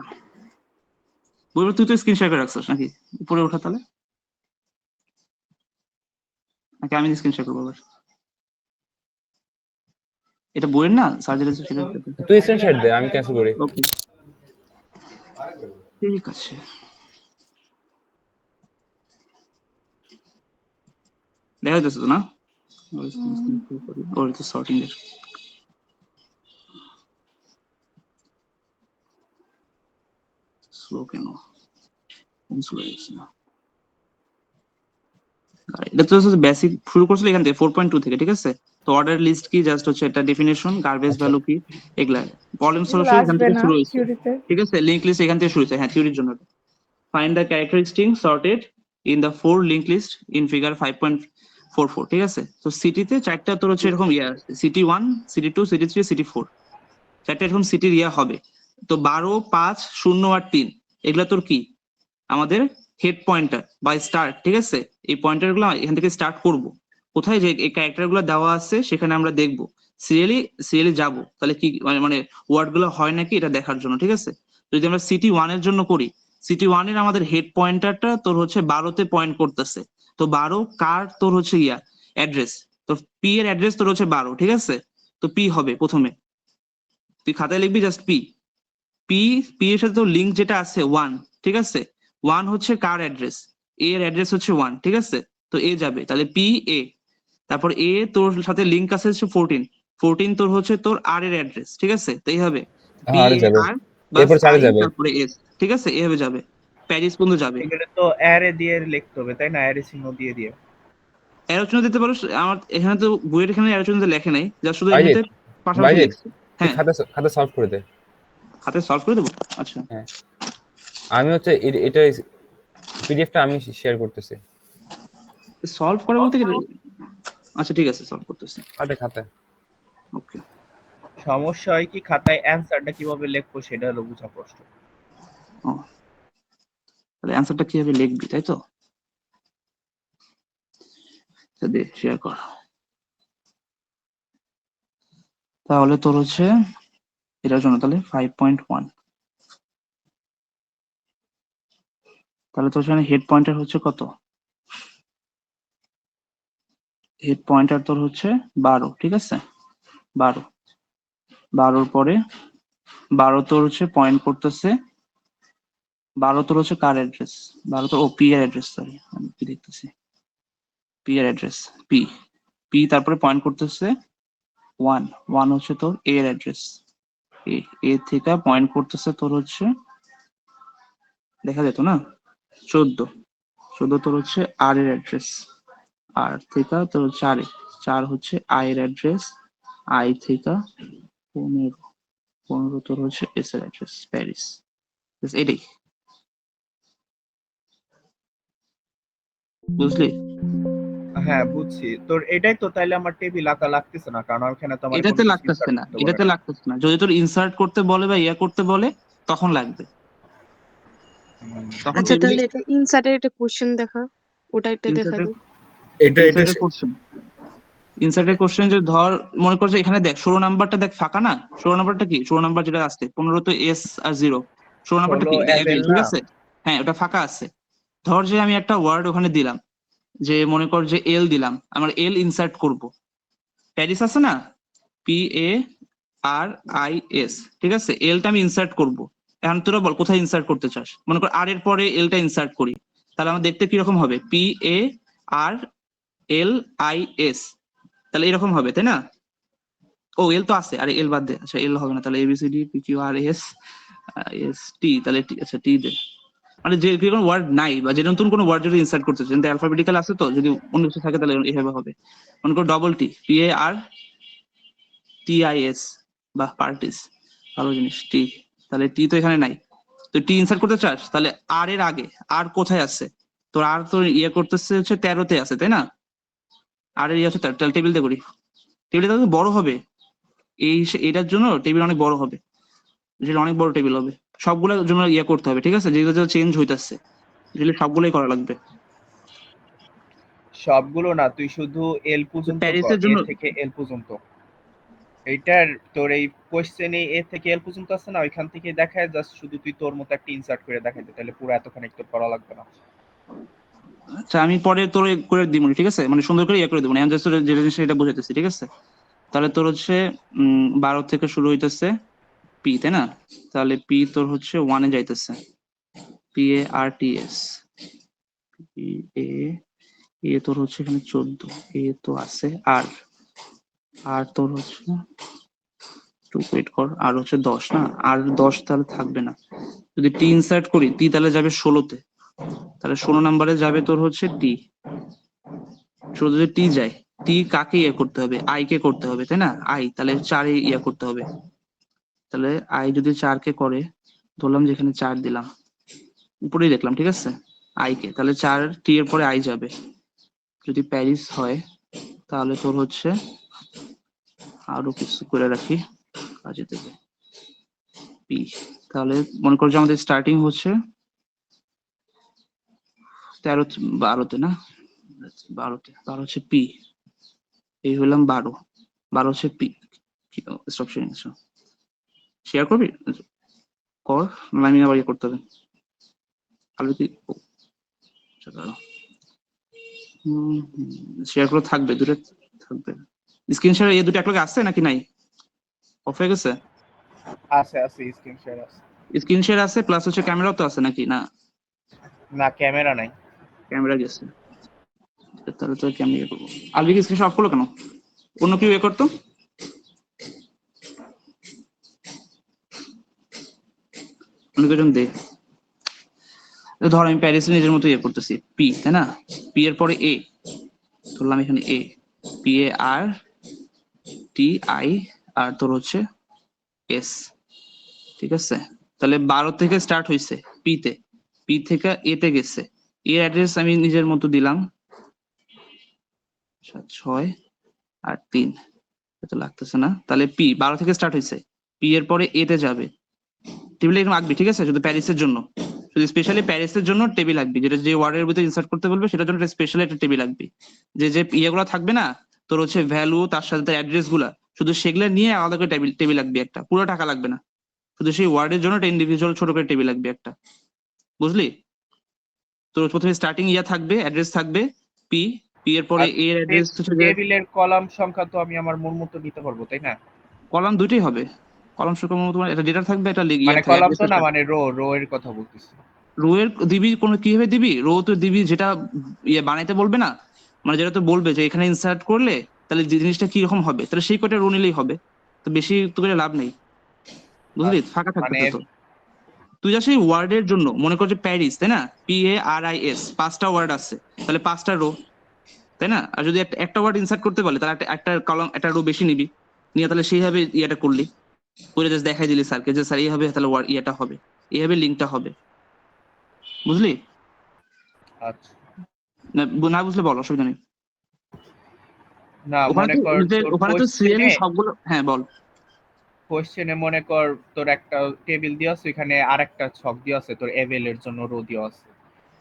বইয়ের তুই তো স্ক্রিন শেয়ার করে রাখছিস নাকি, উপরে ওঠা তাহলে, নাকি আমি স্ক্রিন শেয়ার করবো আবার? এটা বইয়ের না, সার্জারি সেটা। তুই স্ক্রিনশট দে, আমি ক্যান্সেল করি। ওকে, ঠিক আছে। দেখা যাচ্ছে তো না, ওর তো সর্টিং এর স্লো কেন, স্লো হচ্ছে না। এটা তো বেসিক শুরু করছিল এখান থেকে 4.2 থেকে, ঠিক আছে। তো অর্ডার লিস্ট কি, জাস্ট হচ্ছে একটা ডেফিনেশন, গার্বেজ আচ্ছা ভ্যালু কি, এগুলা প্রবলেম এগুলো সলিউশন এখান আসবে থেকে না শুরু হয়েছে, থিওরিতে? ঠিক আছে। লিংক লিস্ট এখান থেকে শুরু হয়েছে, হ্যাঁ, থিওরির জন্য। Find the characteristic sorted in the 4 link list in figure 5.44, ঠিক আছে। তো সিটিতে চারটা তোর হচ্ছে এরকম ইয়া, সিটি 1, সিটি 2, সিটি 3, সিটি 4, চারটা এরকম সিটির ইয়া হবে। তো 12, 5, 0 আর 3 এগুলা তোর কি আমাদের হেড পয়েন্টার বা স্টার্ট, ঠিক আছে? এই পয়েন্টার গুলো এখান থেকে স্টার্ট করব। কোথায় যে এই ক্যারেক্টার গুলো দেওয়া আছে সেখানে আমরা দেখব, সিরিয়ালি যাব, তাহলে কি মানে ওয়ার্ড গুলো হয় নাকি এটা দেখার জন্য, ঠিক আছে? যদি আমরা সিটি 1 এর জন্য করি, সিটি 1 এর আমাদের হেড পয়েন্টারটা তোর হচ্ছে 12তে পয়েন্ট করতেছে। তো 12 কার তোর হচ্ছে অ্যাড্রেস, তো পি এর অ্যাড্রেস তোর হচ্ছে 12, ঠিক আছে? তো পি হবে প্রথমে, তুই খাতায় লিখবি জাস্ট পি। পি পি এর সাথে তোর লিঙ্ক যেটা আছে 1, ঠিক আছে? 1 হচ্ছে কার অ্যাড্রেস, এ এর অ্যাড্রেস হচ্ছে 1, ঠিক আছে? তো এ যাবে, তাহলে পি এ। তারপর এ তোর সাথে লিঙ্ক আছে হচ্ছে 14, 14 তোর হচ্ছে তোর আর এর অ্যাড্রেস, ঠিক আছে? তো এই হবে পি আরে এ যাবে, আর বাস এরপর 4 আই যাবে। তারপরে এস, ঠিক আছে? এভাবে যাবে, প্যারিস পর্যন্ত যাবে। এগুলো তো অ্যারে দিয়ে লিখতে হবে তাই না, অ্যারে চিহ্ন দিয়ে দিয়ে। অ্যারো দিতে পারো, আমার এখানে তো বইয়ের এখানে অ্যারো চিহ্ন লেখে নাই, যা শুধু বাইরে এমনিতে পাশাপাশি বাইরে লিখছে। তুই হ্যাঁ, খাতা সলভ করে দে। হাতে সলভ করে দেবো, আচ্ছা। হ্যাঁ, আমি হচ্ছে এটা পিডিএফটা আমি শেয়ার করতেছি সলভ করে বলতে কি, আচ্ছা ঠিক আছে, সলভ করতেছি, খাতায়। ওকে। সমস্যা হয় কি, খাতায় অ্যান্সারটা কিভাবে লিখবো সেটা হলো বোঝা কষ্ট। ও, তাহলে অ্যান্সারটা কিভাবে লিখবি, তাই তো? দে শেয়ার কর। তাহলে তোর হচ্ছে এটার জন্য তাহলে 5.1, তাহলে তোর সেখানে হেড পয়েন্টার হচ্ছে কত? হেড পয়েন্টার তোর হচ্ছে 12, ঠিক আছে? 12, 12 পরে 12 তোর হচ্ছে পয়েন্ট করতেছে, 12 তোর হচ্ছে কার অ্যাড্রেস, 12 তোর পি এর অ্যাড্রেস, সরি আমি কি দেখতেছি, পি এর অ্যাড্রেস, পি পি তারপরে পয়েন্ট করতেছে 1, 1 হচ্ছে তোর এ এর অ্যাড্রেস, এ থেকে পয়েন্ট করতেছে তোর হচ্ছে, দেখা যেত না, 14 তোর হচ্ছে আর এর অ্যাড্রেস, আর থেকে তোর হচ্ছে 4 হচ্ছে আই এর অ্যাড্রেস, আই থেকে 15 তোর হচ্ছে এস এর অ্যাড্রেস, প্যারিস। ব্যাস এটাই, বুঝলি? হ্যাঁ বুঝছি, তোর এটাই তো তাইলে আমার টেবিল আঁকা লাগতেছে না, কারণ ওখানে তো আমার কোনো এটাতে কিছু লাগতেছে ইনসার্ট না, করতে বলে এটাতে না। লাগতেছে না, যদি তোর ইনসার্ট করতে বলে বা ইয়া করতে বলে তখন লাগবে, তখন আচ্ছা টেবিলে তাহলে এটা ইনসার্টের একটা কোশ্চেন দেখা, ওটা একটা দেখা ইনসার্টের দাও। ইনসার্টের কোশ্চেন, ইনসার্টের কোশ্চেন যে ধর মনে করছে এখানে দেখ 16 নাম্বারটা দেখ ফাঁকা না, 16 নাম্বারটা কি, 16 নাম্বার যেটা আসছে 15 তো এস আর 0, 16 নাম্বারটা ষোলো কি, এটা অ্যাবেল অ্যাবেল, ঠিক না। আছে? হ্যাঁ ওটা ফাঁকা আছে। ধর যে আমি একটা ওয়ার্ড ওখানে দিলাম, যে মনে কর যে এল দিলাম, আমার এল ইনসার্ট করব, প্যারিস আছে না, P A R I S, ঠিক আছে? এলটা আমি ইনসার্ট করব। এখন তোরা বল কোথায় ইনসার্ট করতে চাস, মনে কর আর এর পরে এলটা ইনসার্ট করি, তাহলে আমার দেখতে কিরকম হবে, P A R L I S, তাহলে এরকম হবে তাই না? ও এল তো আছে, আরে এল বাদ দে, আচ্ছা এল হবে না, তাহলে ABCD P Q R S S T, তাহলে আচ্ছা টি দে। মানে যে কোনো ওয়ার্ড নাই বা যে নতুন কোনো ওয়ার্ড যদি ইনসার্ট করতে চাই, কিন্তু অ্যালফাবেটিক্যাল আছে তো, যদি অন্য কিছু থাকে তাহলে এভাবে হবে। মনে করো double T, P A R T I S, বা পার্টিস, ভালো জিনিস টি, তাহলে টি তো এখানে নাই, তো টি ইনসার্ট করতে চাস, তাহলে আর এর আগে আর কোথায় আছে, তোর আর তোর ইয়ে করতেছে হচ্ছে 13তে আছে তাই না? আর এর ইয়ে হচ্ছে 13, তাহলে টেবিলটা করি, টেবিলটা তো বড় হবে, এটার জন্য টেবিল অনেক বড় হবে, যেটা অনেক বড় টেবিল হবে, সবগুলোর জন্য ইয়ে করতে হবে, ঠিক আছে? যেগুলো চেঞ্জ হইতাছে যেগুলো সবগুলোই করা লাগবে। সবগুলো না, তুই শুধু এল পর্যন্ত কর, প্যারিসের এ জন্য থেকে এল পর্যন্ত। এইটার তোর এই কোশ্চেনে এ থেকে এল পর্যন্ত আছে না, ওইখান থেকে দেখায় জাস্ট শুধু তুই তোর মতো একটা ইনসার্ট করে দেখাইতে, তাহলে পুরো এতখানি তোর করা লাগবে না। আচ্ছা আমি পরে তোর করে দিব, ঠিক আছে? মানে সুন্দর করে ইয়ে করে দেবো, আমি জাস্ট যে জিনিস এটা বুঝাইতেছি, ঠিক আছে? তাহলে তোর হচ্ছে 12 থেকে শুরু হইতেছে পি তাই না? তাহলে পি তোর হচ্ছে 1 এ যাইতেছে, P A R T S, P A, এ তোর হচ্ছে এখানে 14, এ তো আছে আর, আর তোর হচ্ছে একটু ওয়েট কর, আর হচ্ছে 10 না, আর 10 তাহলে থাকবে না, যদি টি ইনসার্ট করি টি তাহলে যাবে 16তে, তাহলে 16 নম্বরে যাবে তোর হচ্ছে টি, শুধু যদি টি যায়, টি কাকে ইয়ে করতে হবে, আই কে করতে হবে তাই না? আই তাহলে 4 এ ইয়ে করতে হবে, তাহলে আই যদি 4 কে করে, ধরলাম যেখানে 4 দিলাম, উপরেই দেখলাম, ঠিক আছে? আই কে, তাহলে 4 টি এর পরে আই যাবে, যদি প্যারিস হয় তাহলে তোর হচ্ছে আরো কিছু করে রাখি কাজে দেবে, পি। তাহলে মনে করো যে আমাদের স্টার্টিং হচ্ছে 13 12তে না, 12তে, 12 হচ্ছে পি, এই হলাম 12, 12 হচ্ছে পি। স্টপ শেয়ারিং, শেয়ার করবি কর, না আমি আবার ইয়ে করতে হবে তাহলে কি শেয়ার করে থাকবে, দুটো থাকবে। স্ক্রিন শেয়ার এই দুটো একলগে আসছে নাকি নাই, অফ হয়ে গেছে? আছে স্ক্রিন শেয়ার আছে। স্ক্রিন শেয়ার আছে প্লাস হচ্ছে ক্যামেরাও তো আছে নাকি না? না ক্যামেরা নাই। ক্যামেরা গেছে, তাহলে তো ক্যামেরা করবো। আলবি কি স্ক্রিন অফ করলো কেন? অন্য কেউ এ করতো? অন্য কেউ দে। ধর আমি প্যারিস নিজের মতো ইয়ে করতেছি, পি তাই না, পি এর পরে এ ধরলাম, এখানে এ, P A R T I আর তোর হচ্ছে এস, ঠিক আছে? তাহলে 12 থেকে স্টার্ট হয়েছে পি তে, পি থেকে এ তে গেছে, এর অ্যাড্রেস আমি নিজের মতো দিলাম 6 আর 3, এটা লাগতেছে না। তাহলে পি 12 থেকে স্টার্ট হয়েছে, পি এর পরে এ তে যাবে, টেবিলে এরকম আঁকবি, ঠিক আছে? শুধু প্যারিসের জন্য, শুধু স্পেশালি প্যারিসের জন্য টেবিল আঁকবি, যেটা যে ওয়ার্ডের ভিতরে ইনসার্ট করতে বলবে সেটার জন্য স্পেশালি একটা টেবিল আঁকবি। যে যে ইয়েগুলো থাকবে না তোর হচ্ছে ভ্যালু, তার সাথে তার অ্যাড্রেস গুলা, শুধু সেগুলো নিয়ে আলাদা করে টেবিল আঁকবি একটা, পুরো টাকা লাগবে না, শুধু সেই ওয়ার্ডের জন্য একটা ইন্ডিভিজুয়াল ছোট করে টেবিল আঁকবি একটা, বুঝলি? তোর প্রথমে স্টার্টিং ইয়া থাকবে, অ্যাড্রেস থাকবে পি, পি এর পরে এর অ্যাড্রেস হচ্ছে টেবিলের কলাম সংখ্যা তো আমি আমার মন মতো নিতে পারবো তাই না? কলাম দুইটাই হবে, কলাম সংখ্যা তোমার এটা ডেটা থাকবে, এটা মানে কলাম তো না, মানে রো এর কথা বলতেছি। রো এর দিবি কোন কিভাবে দিবি, রো তো দিবি যেটা ইয়ে বানাইতে বলবে না, মানে যেটা তো বলবে যে এখানে ইনসার্ট করলে তাহলে যে জিনিসটা কি রকম হবে, তাহলে সেই কয়টা রো নিলেই হবে, তো বেশি তো করে লাভ নেই, বুঝলি? ফাঁকা থাকবে মানে তো। তুই যা সেই ওয়ার্ডের জন্য মনে কর যে প্যারিস তাই না, P A R I S, 5টা ওয়ার্ড আছে, তাহলে 5টা রো তাই না? আর যদি একটা ওয়ার্ড ইনসার্ট করতে বলে তাহলে একটা কলাম, একটা রো বেশি নিবি, নিয়ে তাহলে সেইভাবে ইয়েটা করলি, করে জাস্ট দেখাই দিলি স্যারকে যে স্যার এইভাবে তাহলে ইয়েটা হবে, এইভাবে লিঙ্কটা হবে, বুঝলি? আচ্ছা না বুঝলে বল, অসুবিধা নেই। না ওখানে মনে তো কর ওখানে তো সিরিয়ালি সবগুলো, হ্যাঁ বল। কোশ্চেনে মনে কর তোর একটা টেবিল দেওয়া আছে, এখানে আরেকটা ছক দেওয়া আছে তোর অ্যাভেলের জন্য রো দেওয়া আছে,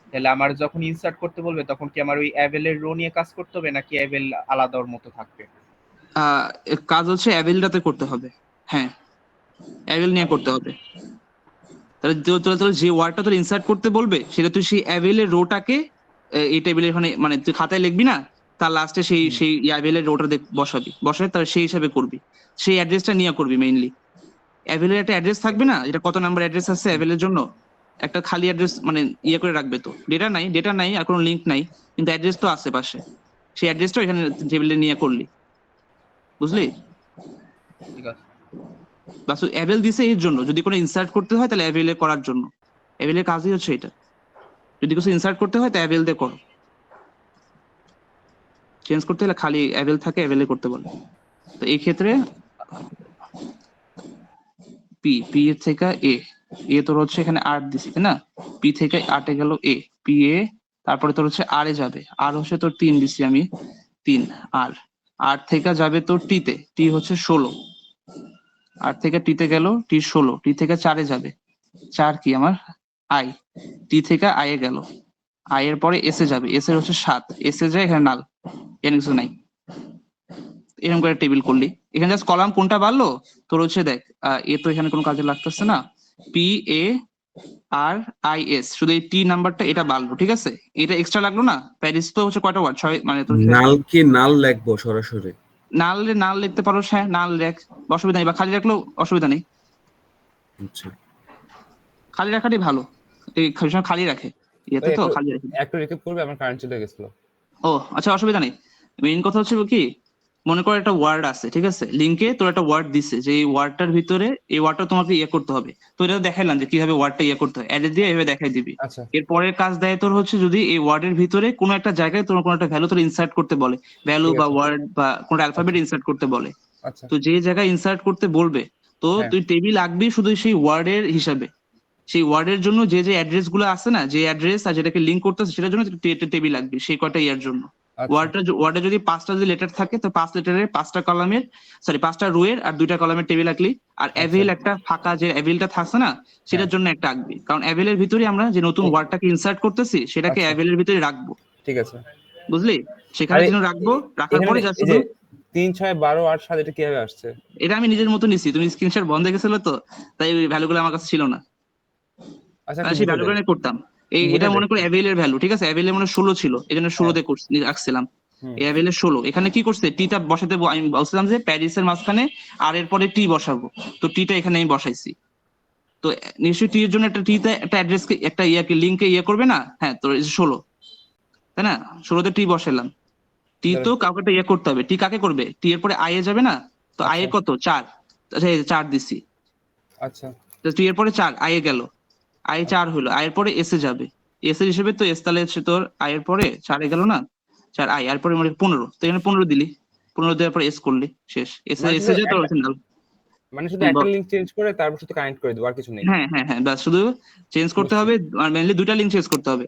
তাহলে আমার যখন ইনসার্ট করতে বলবে তখন কি আমার ওই অ্যাভেলের রো নিয়ে কাজ করতে হবে নাকি অ্যাভেল আলাদার মতো থাকবে? কাজ হচ্ছে অ্যাভেলটাতে করতে হবে, হ্যাঁ অ্যাভেল নিয়ে করতে হবে। তাহলে তোর যে ওয়ার্ডটা তোর ইনসার্ট করতে বলবে সেটা তুই সেই অ্যাভেলের রোটাকে এই টেবিলের ওখানে মানে তুই খাতায় লিখবি না, তার লাস্টে সেই অ্যাভেলের রোটা বসাবি তাহলে সেই হিসাবে করবি, সেই অ্যাড্রেসটা নিয়ে করবি মেইনলি। অ্যাভেলের একটা অ্যাড্রেস থাকবে না, এটা কত নাম্বার অ্যাড্রেস আছে অ্যাভেলের জন্য, একটা খালি অ্যাড্রেস মানে ইয়ে করে রাখবে, তো ডেটা নাই আর কোনো লিঙ্ক নাই, কিন্তু অ্যাড্রেস তো আছে পাশে, সেই অ্যাড্রেসটা এখানে টেবিলে নিয়ে করলি, বুঝলি? ঠিক আছে। বাস অ্যাভেল দিছে এর জন্য, যদি কোনো ইনসার্ট করতে হয় তাহলে অ্যাভেলে করার জন্য, অ্যাভেলের কাজই হচ্ছে এটা, যদি কিছু ইনসার্ট করতে হয় তাহলে অ্যাভেল দিয়ে করো, চেঞ্জ করতে হলে খালি অ্যাভেল থাকে অ্যাভেলে করতে বলে। তো এই ক্ষেত্রে পি এর থেকে এ তোর হচ্ছে এখানে 8 দিছি তাই না, পি থেকে 8 এ গেল এ, পি এ, তারপরে তোর হচ্ছে আর এ যাবে, আর হচ্ছে তোর 3 দিছি আমি, 3 আর 8 থেকে যাবে তোর টি তে, টি হচ্ছে 16, 8 থেকে টি তে গেল, টি 16, টি থেকে 4 এ যাবে, 4 কি আমার আই, টি থেকে আই এ গেল, আই এর পরে এস এ যাবে, এস এর হচ্ছে 7, এস এ যায় এখানে নাল, এখানে কিছু নাই, এরকম করে টেবিল করলি, এখানে জাস্ট কলাম কোনটা বাড়লো তোর হচ্ছে দেখ, এ তো এখানে কোনো কাজে লাগতেছে না, P A R I S, শুধু এই টি নাম্বারটা এটা বাড়লো, ঠিক আছে? এটা এক্সট্রা লাগলো না, প্যারিস তো হচ্ছে কয়টা ওয়ার্ড, 6 মানে তোর নাল কি নাল লিখবো সরাসরি? নাল লিখতে পারো, হ্যাঁ নাল লেখ, অসুবিধা নেই, বা খালি রাখলেও অসুবিধা নেই, আচ্ছা খালি রাখাটাই ভালো, এই সবসময় খালি রাখে ইয়েতে তো খালি রাখে। একটু রিপিট করবে, আমার কারেন্ট চলে গেছিল। ও আচ্ছা অসুবিধা নেই, মেইন কথা হচ্ছে কি, মনে করো একটা ওয়ার্ড আছে, ঠিক আছে? লিঙ্কে তোর একটা ওয়ার্ড দিছে, যে এই ওয়ার্ডটার ভিতরে এই ওয়ার্ডটা তোমাকে ইয়ে করতে হবে, তো এটা দেখাইলাম যে কিভাবে ওয়ার্ডটা ইয়ে করতে হয়, অ্যাডে দিয়ে এভাবে দেখাই দিবি। আচ্ছা এর পরের কাজ দেয় তোর হচ্ছে যদি এই ওয়ার্ডের ভিতরে কোনো একটা জায়গায় তোমার কোনো একটা ভ্যালু তোর ইনসার্ট করতে বলে, ভ্যালু ঠিক বা আছে। ওয়ার্ড বা কোনো অ্যালফাবেট ইনসার্ট করতে বলে, আচ্ছা তো যে জায়গায় ইনসার্ট করতে বলবে তো হ্যাঁ। তুই টেবিল আঁকবি শুধু সেই ওয়ার্ডের হিসাবে, সেই ওয়ার্ডের জন্য যে অ্যাড্রেস গুলো আছে না, যে অ্যাড্রেস আর যেটাকে লিঙ্ক করতেছে সেটার জন্য টেবিল আঁকবি সেই কয়টা ইয়ার জন্য, আচ্ছা ওয়ার্ডে যদি 5টা যদি লেটার থাকে তো 5 লেটারের 5টা কলামের, সরি 5টা রো এর আর 2টা কলামের টেবিল আঁকলি, আর আচ্ছা। অ্যাভেল একটা ফাঁকা যে অ্যাভেলটা থাকছে না সেটার হ্যাঁ। জন্য একটা আঁকবি, কারণ অ্যাভেলের ভিতরে আমরা যে নতুন ও। ওয়ার্ডটাকে ইনসার্ট করতেছি সেটাকে আচ্ছা। অ্যাভেলের ভিতরে রাখবো, ঠিক আছে। বুঝলি? সেখানে আরে যেন রাখবো, রাখার এখানে পরে যা এই শুধু যে 3 6 12 8 7 এটা কিভাবে আসছে? এটা আমি নিজের মতো নিছি, তুমি স্ক্রিনশট বন্ধ গেছিল তো তাই ওই ভ্যালুগুলো আমার কাছে ছিল না, আচ্ছা আমি একটু সেই বুঝে ভ্যালুগুলো দেন, নিয়ে করতাম। এটা বুঝে দেন। মনে করো অ্যাভেলের ভ্যালু, ঠিক আছে? অ্যাভেলের মনে 16 ছিল, এই জন্য 16তে রাখছিলাম। হুম। এই অ্যাভেলের 16 এখানে কি করছে, টিটা বসাতে আমি বলছিলাম যে প্যারিসের মাঝখানে আর এর পরে টি বসাবো, তো টিটা এখানে আমি বসাইছি। তো নিশ্চয়ই টি এর জন্য একটা টিতে একটা অ্যাড্রেস একটা ইয়াকে লিংকে ইয়ে করবে না, হ্যাঁ তো 16 তাই না, 16তে টি বসালাম। টি তো কাউকে একটা ইয়ে করতে হবে, টি কাকে করবে, টি এর পরে আই এ যাবে না, তো আই এ কত 4, আচ্ছা 4 দিছি, আচ্ছা তো টি এর পরে 4 আই এ গেল, আই 4 হলো, আই এর পরে এস এ যাবে, এস এর হিসেবে তো এস তাহলে হচ্ছে তোর আই এর পরে 4 এ গেল না, 4 আই আর পরে মানে 15, তো এখানে 15 দিলি, 15 দেওয়ার পরে এস করলি, শেষ। এস এ মানে এস শুধু এ যায় তোর একটা অরিজিনাল। মানে শুধু একটা লিংক চেঞ্জ করে তারপর শুধু কানেক্ট করে দেবো, আর কিছু নেই। হ্যাঁ হ্যাঁ হ্যাঁ, ব্যাস শুধু চেঞ্জ করতে বুঝছি। হবে, আর মেইনলি দুইটা লিংক চেঞ্জ করতে হবে।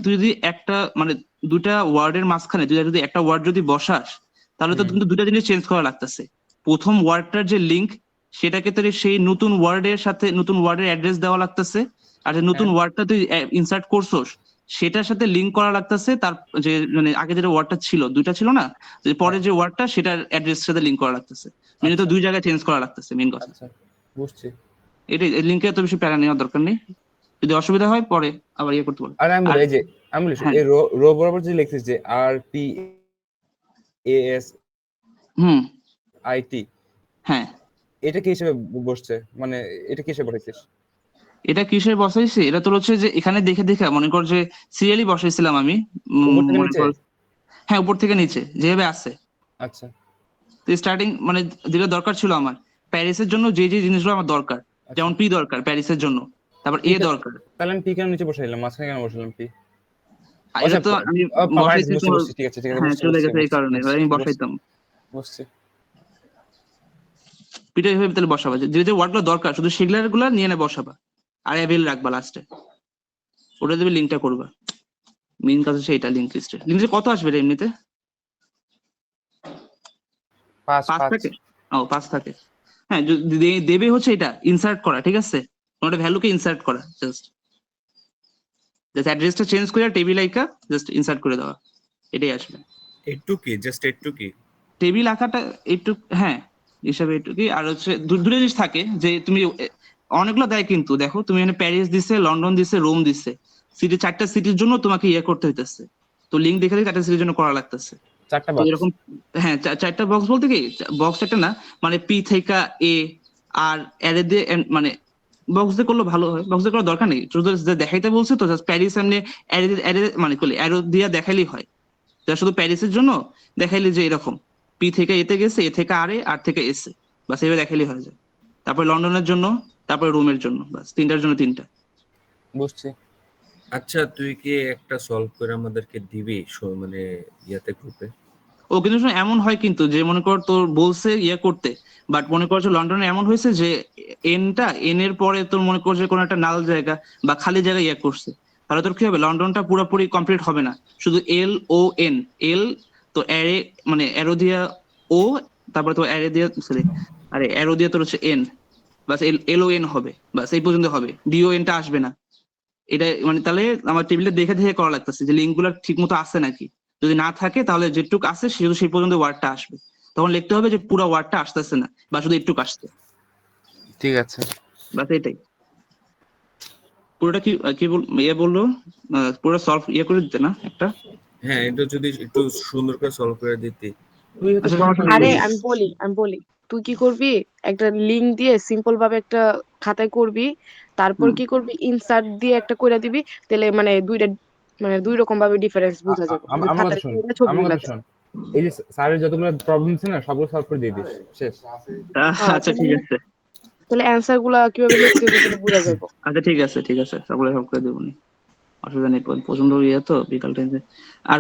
তুই যদি একটা মানে দুটা ওয়ার্ডের মাঝখানে তুই যদি একটা ওয়ার্ড যদি বসাস তাহলে তো হুম। কিন্তু দুটা জিনিস চেঞ্জ করা লাগতেছে। প্রথম ওয়ার্ডটার যে লিংক সেটাকে তোর সেই নতুন ওয়ার্ডের সাথে নতুন ওয়ার্ডের অ্যাড্রেস দেওয়া লাগতেছে, আর যে নতুন হ্যাঁ। ওয়ার্ডটা তুই ইনসার্ট করছস সেটার সাথে লিংক করা লাগতেছে, তার যে মানে আগে যেটা ওয়ার্ডটা ছিল দুইটা ছিল না, যে পরে যে ওয়ার্ডটা সেটার অ্যাড্রেস সাথে লিংক করা লাগতেছে, মানে তো আচ্ছা। দুই জায়গায় চেঞ্জ করা লাগতেছে মেইন কথা। আচ্ছা বুঝছি। এটাই, লিংকে তো বেশি প্যারা নেওয়ার দরকার নেই, যদি অসুবিধা হয় পরে আবার ইয়ে করতে পারো। আর আমি বলি আর এই যে আমি বলি হ্যাঁ এই রো বরাবর যে লিখছিস যে আর পি এ এস হুম আই টি, হ্যাঁ, এটা কি হিসেবে বসছে, মানে এটা কি হিসেবে বসাইছিস? এটা কিসের বসাইছি, এটা তোর হচ্ছে যে এখানে দেখে দেখে মনে কর যে সিরিয়ালি বসাইছিলাম আমি, উপর থেকে মনে নিচে? কর হ্যাঁ উপর থেকে নিচে যেভাবে আছে। আচ্ছা তো স্টার্টিং মানে যেটা দরকার ছিল আমার প্যারিসের জন্য যে যে জিনিসগুলো আমার দরকার, আচ্ছা। যেমন পি দরকার প্যারিসের জন্য, তারপর এ দরকার। তাহলে আমি পি কেন নিচে বসাইলাম, মাঝখানে কেন বসাইলাম পি? এটা তো আমি বসাইছি বুঝছি তোমার, বুঝছি, ঠিক আছে ঠিক আছে, হ্যাঁ বুঝছি চলে বুঝছি গেছে এই কারণে এবার আমি বসাইতাম। বুঝছি। পিটা এইভাবে তাহলে বসাবা, যে যে ওয়ার্ডগুলো দরকার শুধু সেগুলো নিয়ে নে বসাবা, আর অ্যাভেল রাখবা লাস্টে, ওটা দেবে লিঙ্কটা করবা। মেইন কাজ হচ্ছে এটা, লিঙ্ক লিস্টে কত আসবে রে এমনিতে? 5 5 থাকে, ও 5 থাকে। হ্যাঁ দেবে হচ্ছে এটা ইনসার্ট করা, ঠিক আছে, ওটা ভ্যালুকে ইনসার্ট করা, জাস্ট অ্যাড্রেসটা চেঞ্জ করে টেবিল আইকা জাস্ট ইনসার্ট করে দেওয়া, এটাই আসবে। একটু কি জাস্ট একটু কি টেবিল আঁকাটা একটু হ্যাঁ হিসাবে একটু কি, আর হচ্ছে দুটো জিনিস থাকে যে তুমি অনেকগুলো দেয় কিন্তু দেখো তুমি এখানে প্যারিস দিছে, লন্ডন দিছে, রোম দিছে, সিটি 4টা সিটির জন্য তোমাকে ইয়ে করতে হইতেছে, তো লিঙ্ক দেখে 4টা সিটির জন্য করা লাগতেছে। 4টা তো বক্স? এরকম হ্যাঁ 4টা বক্স বলতে কি বক্স একটা না, মানে পি থেকে এ আর অ্যারে দিয়ে মানে বক্স দিয়ে করলে ভালো হয়, বক্স দিয়ে করার দরকার নেই, শুধু দেখাইতে বলছে তো জাস্ট প্যারিস এমনি অ্যারে মানে করলে অ্যারো দিয়ে দেখাইলেই হয়, যা শুধু প্যারিসের জন্য দেখাইলে যে এরকম পি থেকে এতে গেছে, এ থেকে আর এ, আর থেকে এস এ, বাস এইভাবে দেখাইলেই হয়ে যায়। তারপরে লন্ডনের জন্য, তারপরে রোমের জন্য, বাস তিনটার জন্য তিনটা। বুঝছি। আচ্ছা তুই কি একটা সলভ করে আমাদেরকে দিবি মানে ইয়াতে গ্রুপে? ও কিন্তু শোনো, এমন হয় কিন্তু যে মনে কর তোর বলছে ইয়ে করতে, বাট মনে করছে লন্ডনে এমন হয়েছে যে এন এর পরে তোর মনে করছে কোনো একটা নাল জায়গা বা খালি জায়গা ইয়ে করছে, তাহলে তোর কি হবে, লন্ডনটা পুরোপুরি কমপ্লিট হবে না, শুধু এল ও এন, এল তো অ্যারে মানে অ্যারো দিয়া ও, তারপরে তো অ্যারে দিয়া সরি আরে অ্যারো দিয়া তোর হচ্ছে এন, বাস এল ও এন হবে, বাস এই পর্যন্ত হবে, ডিও এনটা আসবে না। এটা মানে তাহলে আমার টেবিলটা দেখে দেখে করা লাগতেছে যে লিঙ্ক গুলো ঠিক মতো আছে নাকি, যদি না থাকে তাহলে যেটুক আছে শুধু সেই পর্যন্ত ওয়ার্ডটা আসবে, তখন লিখতে হবে যে পুরো ওয়ার্ডটা আসতেছে না বা শুধু একটুক আসছে, ঠিক আছে। বাস এটাই। পুরোটা কি কি ইয়ে বললো, পুরো সলভ ইয়ে করে দিতে না একটা। হ্যাঁ এটা যদি একটু সুন্দর করে সলভ করে দিতি। তুই হয়তো আচ্ছা, সমস্যা আরে নেই। আমি বলি তুই কি করবি, একটা লিংক দিয়ে সিম্পল ভাবে একটা খাতায় করবি, তারপর হুম। কি করবি ইনসার্ট দিয়ে একটা কইরা দিবি, তাহলে মানে দুই রকম ভাবে ডিফারেন্স বোঝা যাবে, যে আমার কথা খাতায় শোন, কি ছবি আমার কথা লাগে। শোন, এই যে স্যারের যতগুলো প্রবলেম ছিল না সবগুলো সলভ করে দিয়ে দিস, শেষ। আচ্ছা ঠিক আছে, তাহলে অ্যান্সার গুলা কিভাবে লিখতে হবে সেটা বোঝা যাবে। আচ্ছা ঠিক আছে ঠিক আছে, সবগুলো সব করে দেবো নি, অসুবিধা নেই, প্রচন্ড ইয়ে তো বিকাল টাইমে। আর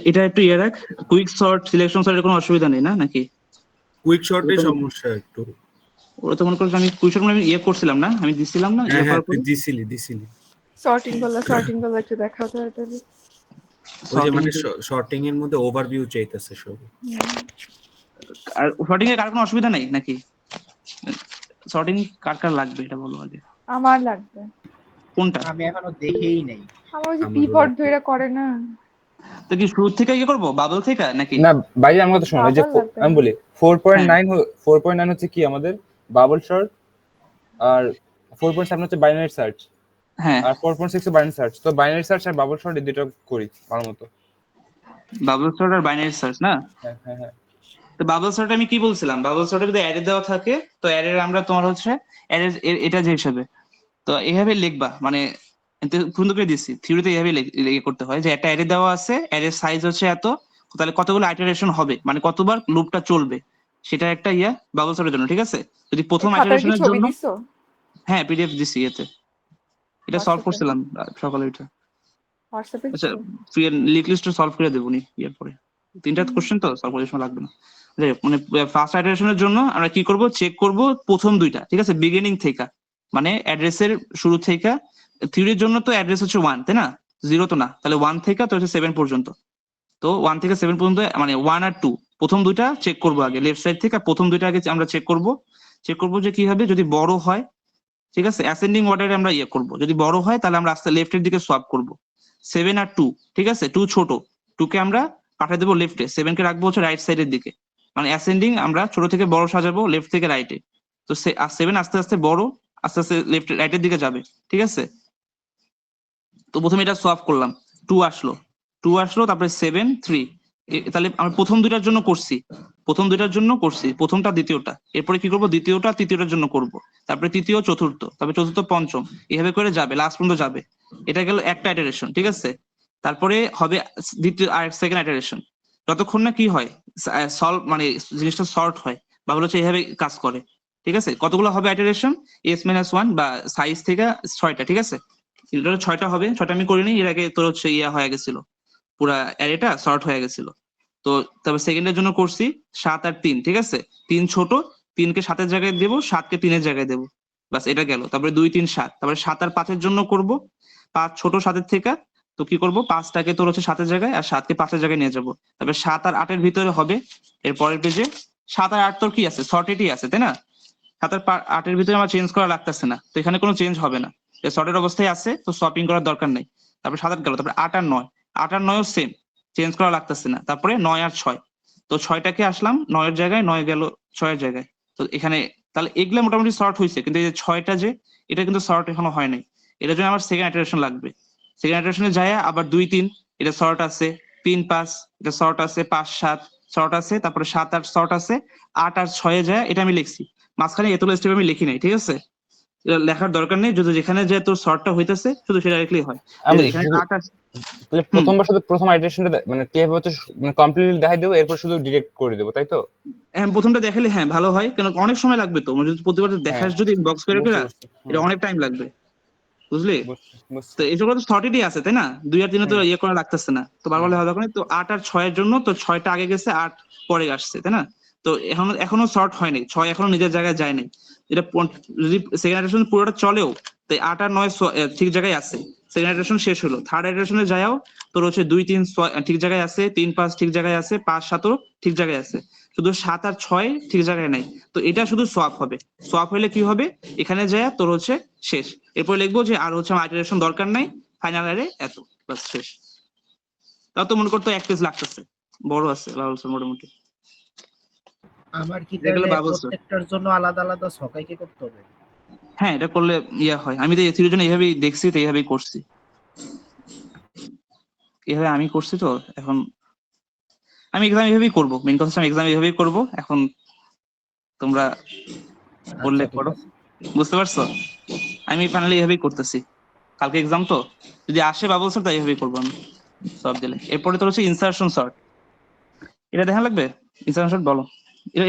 এটা একটু ইয়ে রাখ, কুইক সর্ট সিলেকশন সর্টের কোনো অসুবিধা নেই না নাকি? কুইক শর্টে সমস্যা একটু। ওরা তো মনে করছে আমি কুইক সর্ট আমি ইয়ে করছিলাম না, আমি দিছিলাম না হ্যাঁ ইয়ে হ্যাঁ করার তুই পরে। দিছিলি সর্টিং করলে একটু দেখাও তাড়াতাড়ি। ওই যে মানে Sorting- শর্টিং এর মধ্যে ওভারভিউ চাইতেছে সব। আর শর্টিং এ কার কোনো অসুবিধা নেই নাকি? শর্টিং কার কার লাগবে এটা বলো আগে। আমার লাগবে। কোনটা? আমি এখনো দেখেই নেই। আমার ওই যে আমারও পিপট লাগবে। ধরে করে না, তো কি শুরু থেকে ইয়ে করবো বাবল থেকে নাকি? না ভাই আমার কথা শোনো, এই যে বাবল লাগবে। আমি বলি 4.9 হচ্ছে কি আমাদের বাবল শর্ট, আর 4.7 হচ্ছে বাইনারি সার্চ, হ্যাঁ, আর 4.6 বাইনারি সার্চ। তো বাইনারি সার্চ আর বাবল শর্ট এই দুটো করি ভালো মতো। বাবল সর্ট আর বাইনারি সার্চ না? হ্যাঁ হ্যাঁ হ্যাঁ। তো বাবল সর্ট আমি কি বলছিলাম, বাবল সর্টে যদি অ্যারে দেওয়া থাকে তো অ্যারে আমরা তোমার হচ্ছে অ্যারে এটা যে হিসাবে তো এইভাবে লিখবা, মানে পূর্ণ করে দিচ্ছি থিওরিতে এইভাবে করতে হয় যে একটা অ্যারে দেওয়া আছে, অ্যারের সাইজ হচ্ছে এত, তাহলে কতগুলো আইটারেশন হবে মানে কতবার লুপটা চলবে, সেটা একটা বাবল সর্টের জন্য। ঠিক আছে, যদি প্রথম এই খাতার কি আইটারেশনের ছবি জন্য, দিছো? হ্যাঁ পিডিএফ দিছি এতে, এটা সলভ WhatsApp-এ? করছিলাম সকালে এটা। হোয়াটসঅ্যাপে আচ্ছা দিছো? লিক লিস্ট সলভ করে দেবো নি ইয়ার পরে, তিনটা কোশ্চেন তো সলভ করার সময় লাগবে না। যাই হোক, মানে ফার্স্ট আইটারেশনের জন্য আমরা কি করব, চেক করব প্রথম দুইটা, ঠিক আছে, বিগিনিং থেকে, মানে অ্যাড্রেসের শুরু থেকে। থিওরির জন্য তো অ্যাড্রেস হচ্ছে 1, তাই না? 0 তো না, তাহলে 1 থেকে তো হচ্ছে 7 পর্যন্ত। তো 1 থেকে 7 পর্যন্ত মানে 1 আর 2 প্রথম দুইটা চেক করব আগে, লেফট সাইড থেকে প্রথম দুইটা আগে আমরা চেক করব যে কি হবে, যদি বড় হয়, ঠিক আছে, অ্যাসেন্ডিং অর্ডারে আমরা করব, যদি বড় হয় তাহলে আমরা আস্তে লেফটের দিকে সোয়াপ করব। 7 আর 2, ঠিক আছে, 2 ছোট, 2 কে আমরা পাঠিয়ে দেবো লেফটে, 7 কে রাখবো হচ্ছে রাইট সাইডের দিকে, মানে অ্যাসেন্ডিং আমরা ছোট থেকে বড় সাজাবো লেফট থেকে রাইটে। তো 7 আস্তে আস্তে বড়, আস্তে আস্তে লেফট রাইটের দিকে যাবে, ঠিক আছে। তো প্রথমে এটা সোয়াপ করলাম, 2 আসলো, তারপরে 7 3, তাহলে আমরা প্রথম দুইটার জন্য করছি, প্রথমটা দ্বিতীয়টা, এরপরে কি করব, দ্বিতীয়টা তৃতীয়টার জন্য করব, তারপরে তৃতীয় চতুর্থ, তারপরে চতুর্থ পঞ্চম, এইভাবে করে যাবে লাস্ট পর্যন্ত যাবে। এটা গেল একটা ইটারেশন, ঠিক আছে। তারপরে হবে দ্বিতীয় আর সেকেন্ড ইটারেশন, যতক্ষণ না কি হয় সলভ, মানে জিনিসটা সর্ট হয়, বা হচ্ছে এইভাবে কাজ করে, ঠিক আছে। কতগুলো হবে ইটারেশন, s-1 বা সাইজ থেকে 6টা, ঠিক আছে। এটা 6টা হবে, 6টা আমি করিনি, এর আগে তোর হচ্ছে হয়ে গেছিল, পুরা অ্যারেটা সর্ট হয়ে গেছিল। তো তারপর সেকেন্ডের জন্য করছি 7 আর 3, ঠিক আছে, 3 ছোট, 3 কে 7 এর জায়গায় দেবো, 7 কে 3 এর জায়গায় দেবো, বাস এটা গেল। তারপরে 2 3 7, তারপরে 7 আর 5 এর জন্য করব, 5 ছোট 7 এর থেকে, তো কি করব, 5টাকে তোর হচ্ছে 7 এর জায়গায় আর 7 কে 5 এর জায়গায় নিয়ে যাব। তারপরে 7 আর 8 এর ভিতরে হবে এর পরের পেজে, 7 আর 8 তোর কি আছে, সর্টেডই আছে, তাই না? 7 আর 8 এর ভিতরে আমার চেঞ্জ করা লাগতেছে না, তো এখানে কোনো চেঞ্জ হবে না, সর্টেড অবস্থায় আছে, তো শপিং করার দরকার নেই। তারপরে 7 গেল, তারপরে 8 আর 9, 8 আর 9ও সেম, চেঞ্জ করা লাগতেছে না। তারপরে 9 আর 6, তো 6টাকে আসলাম 9 এর জায়গায়, 9 গেল 6 এর জায়গায়। তো এখানে তাহলে এগুলা মোটামুটি সর্ট হয়েছে, কিন্তু এই যে 6টা যে এটা কিন্তু সর্ট এখনো হয় নাই, এটার জন্য আমার সেকেন্ড ইটারেশন লাগবে। সেকেন্ড ইটারেশনে যায় আবার 2 3 এটা সর্ট আছে, 3 5 এটা সর্ট আছে, 5 7 সর্ট আছে, তারপরে 7 8 সর্ট আছে, 8 আর 6 এ যায়, এটা আমি লিখছি। মাঝখানে এতগুলো স্টেপ আমি লিখি নাই, ঠিক আছে, এটা লেখার দরকার নেই, যদি যেখানে যে তোর শর্টটা হইতেছে শুধু সেটা লিখলেই হয়। আমি এখানে শুধু 8 আর তাহলে প্রথমবার শুধু প্রথম আইটারেশনটা মানে কিভাবে হচ্ছে মানে কমপ্লিটলি দেখাই দেবো, এরপর শুধু ডিরেক্ট করে দেবো, তাই তো? হ্যাঁ প্রথমটা দেখালে হ্যাঁ ভালো হয়, কারণ অনেক সময় লাগবে তো, যদি প্রতিবার দেখাস যদি বক্স করে বুঝতে এটা পারছি। অনেক টাইম লাগবে, বুঝলি। বুঝছি। তো এইসব তো শর্টেডই আছে, তাই না? 2 আর 3 তো হুম। করা লাগতেছে না, তো বারবার লেখা দরকার নেই। তো 8 আর 6 এর জন্য তো 6টা আগে গেছে, 8 পরে আসছে, তাই না? তো এখনো শর্ট হয়নি, 6 এখনো নিজের জায়গায় যায় নাই। এটা যদি সেকেন্ড ইটারেশন পুরোটা চলেও, তাই 8 আর 9 ঠিক জায়গায় আছে, সেকেন্ড ইটারেশন শেষ হলো। থার্ড ইটারেশনে যাও তোর হচ্ছে 2 3 ঠিক জায়গায় আছে, 3 5 ঠিক জায়গায় আছে, 5 7 ঠিক জায়গায় আছে, শুধু 7 আর 6 ঠিক জায়গায় নাই। তো এটা শুধু সোয়াপ হবে, সোয়াপ হলে কি হবে, এখানে যায় তোর হচ্ছে শেষ। এরপর লিখবো যে আর হচ্ছে আমার আইটারেশন দরকার নাই, ফাইনাল আরে এত, বাস শেষ। তাও তো মনে করতো 1 পেজ লাগতেছে, বড় আছে বাবলস মোটামুটি। আমার কি দেখলে তাহলে বাবলস, প্রত্যেকটার জন্য আলাদা আলাদা ছকাইকে করতে হবে? হ্যাঁ এটা করলে হয়। আমি তো এথির জন্য এইভাবেই দেখছি, তো এইভাবেই করছি, এইভাবে আমি করছি। তো এখন আমি এক্সাম এইভাবেই করবো, মেইন কথা আমি এক্সাম এইভাবেই করবো। এখন তোমরা করলে আচ্ছা ঠিক করো, আছে। বুঝতে পারছো? আমি ফাইনালি এইভাবেই করতেছি, কালকে এক্সাম তো, যদি আসে বাবলস তাই এইভাবেই করবো আমি সব দিলে। এরপরে তোর হচ্ছে ইনসার্শন সর্ট, এটা দেখা লাগবে। ইনসার্শন সর্ট বলো,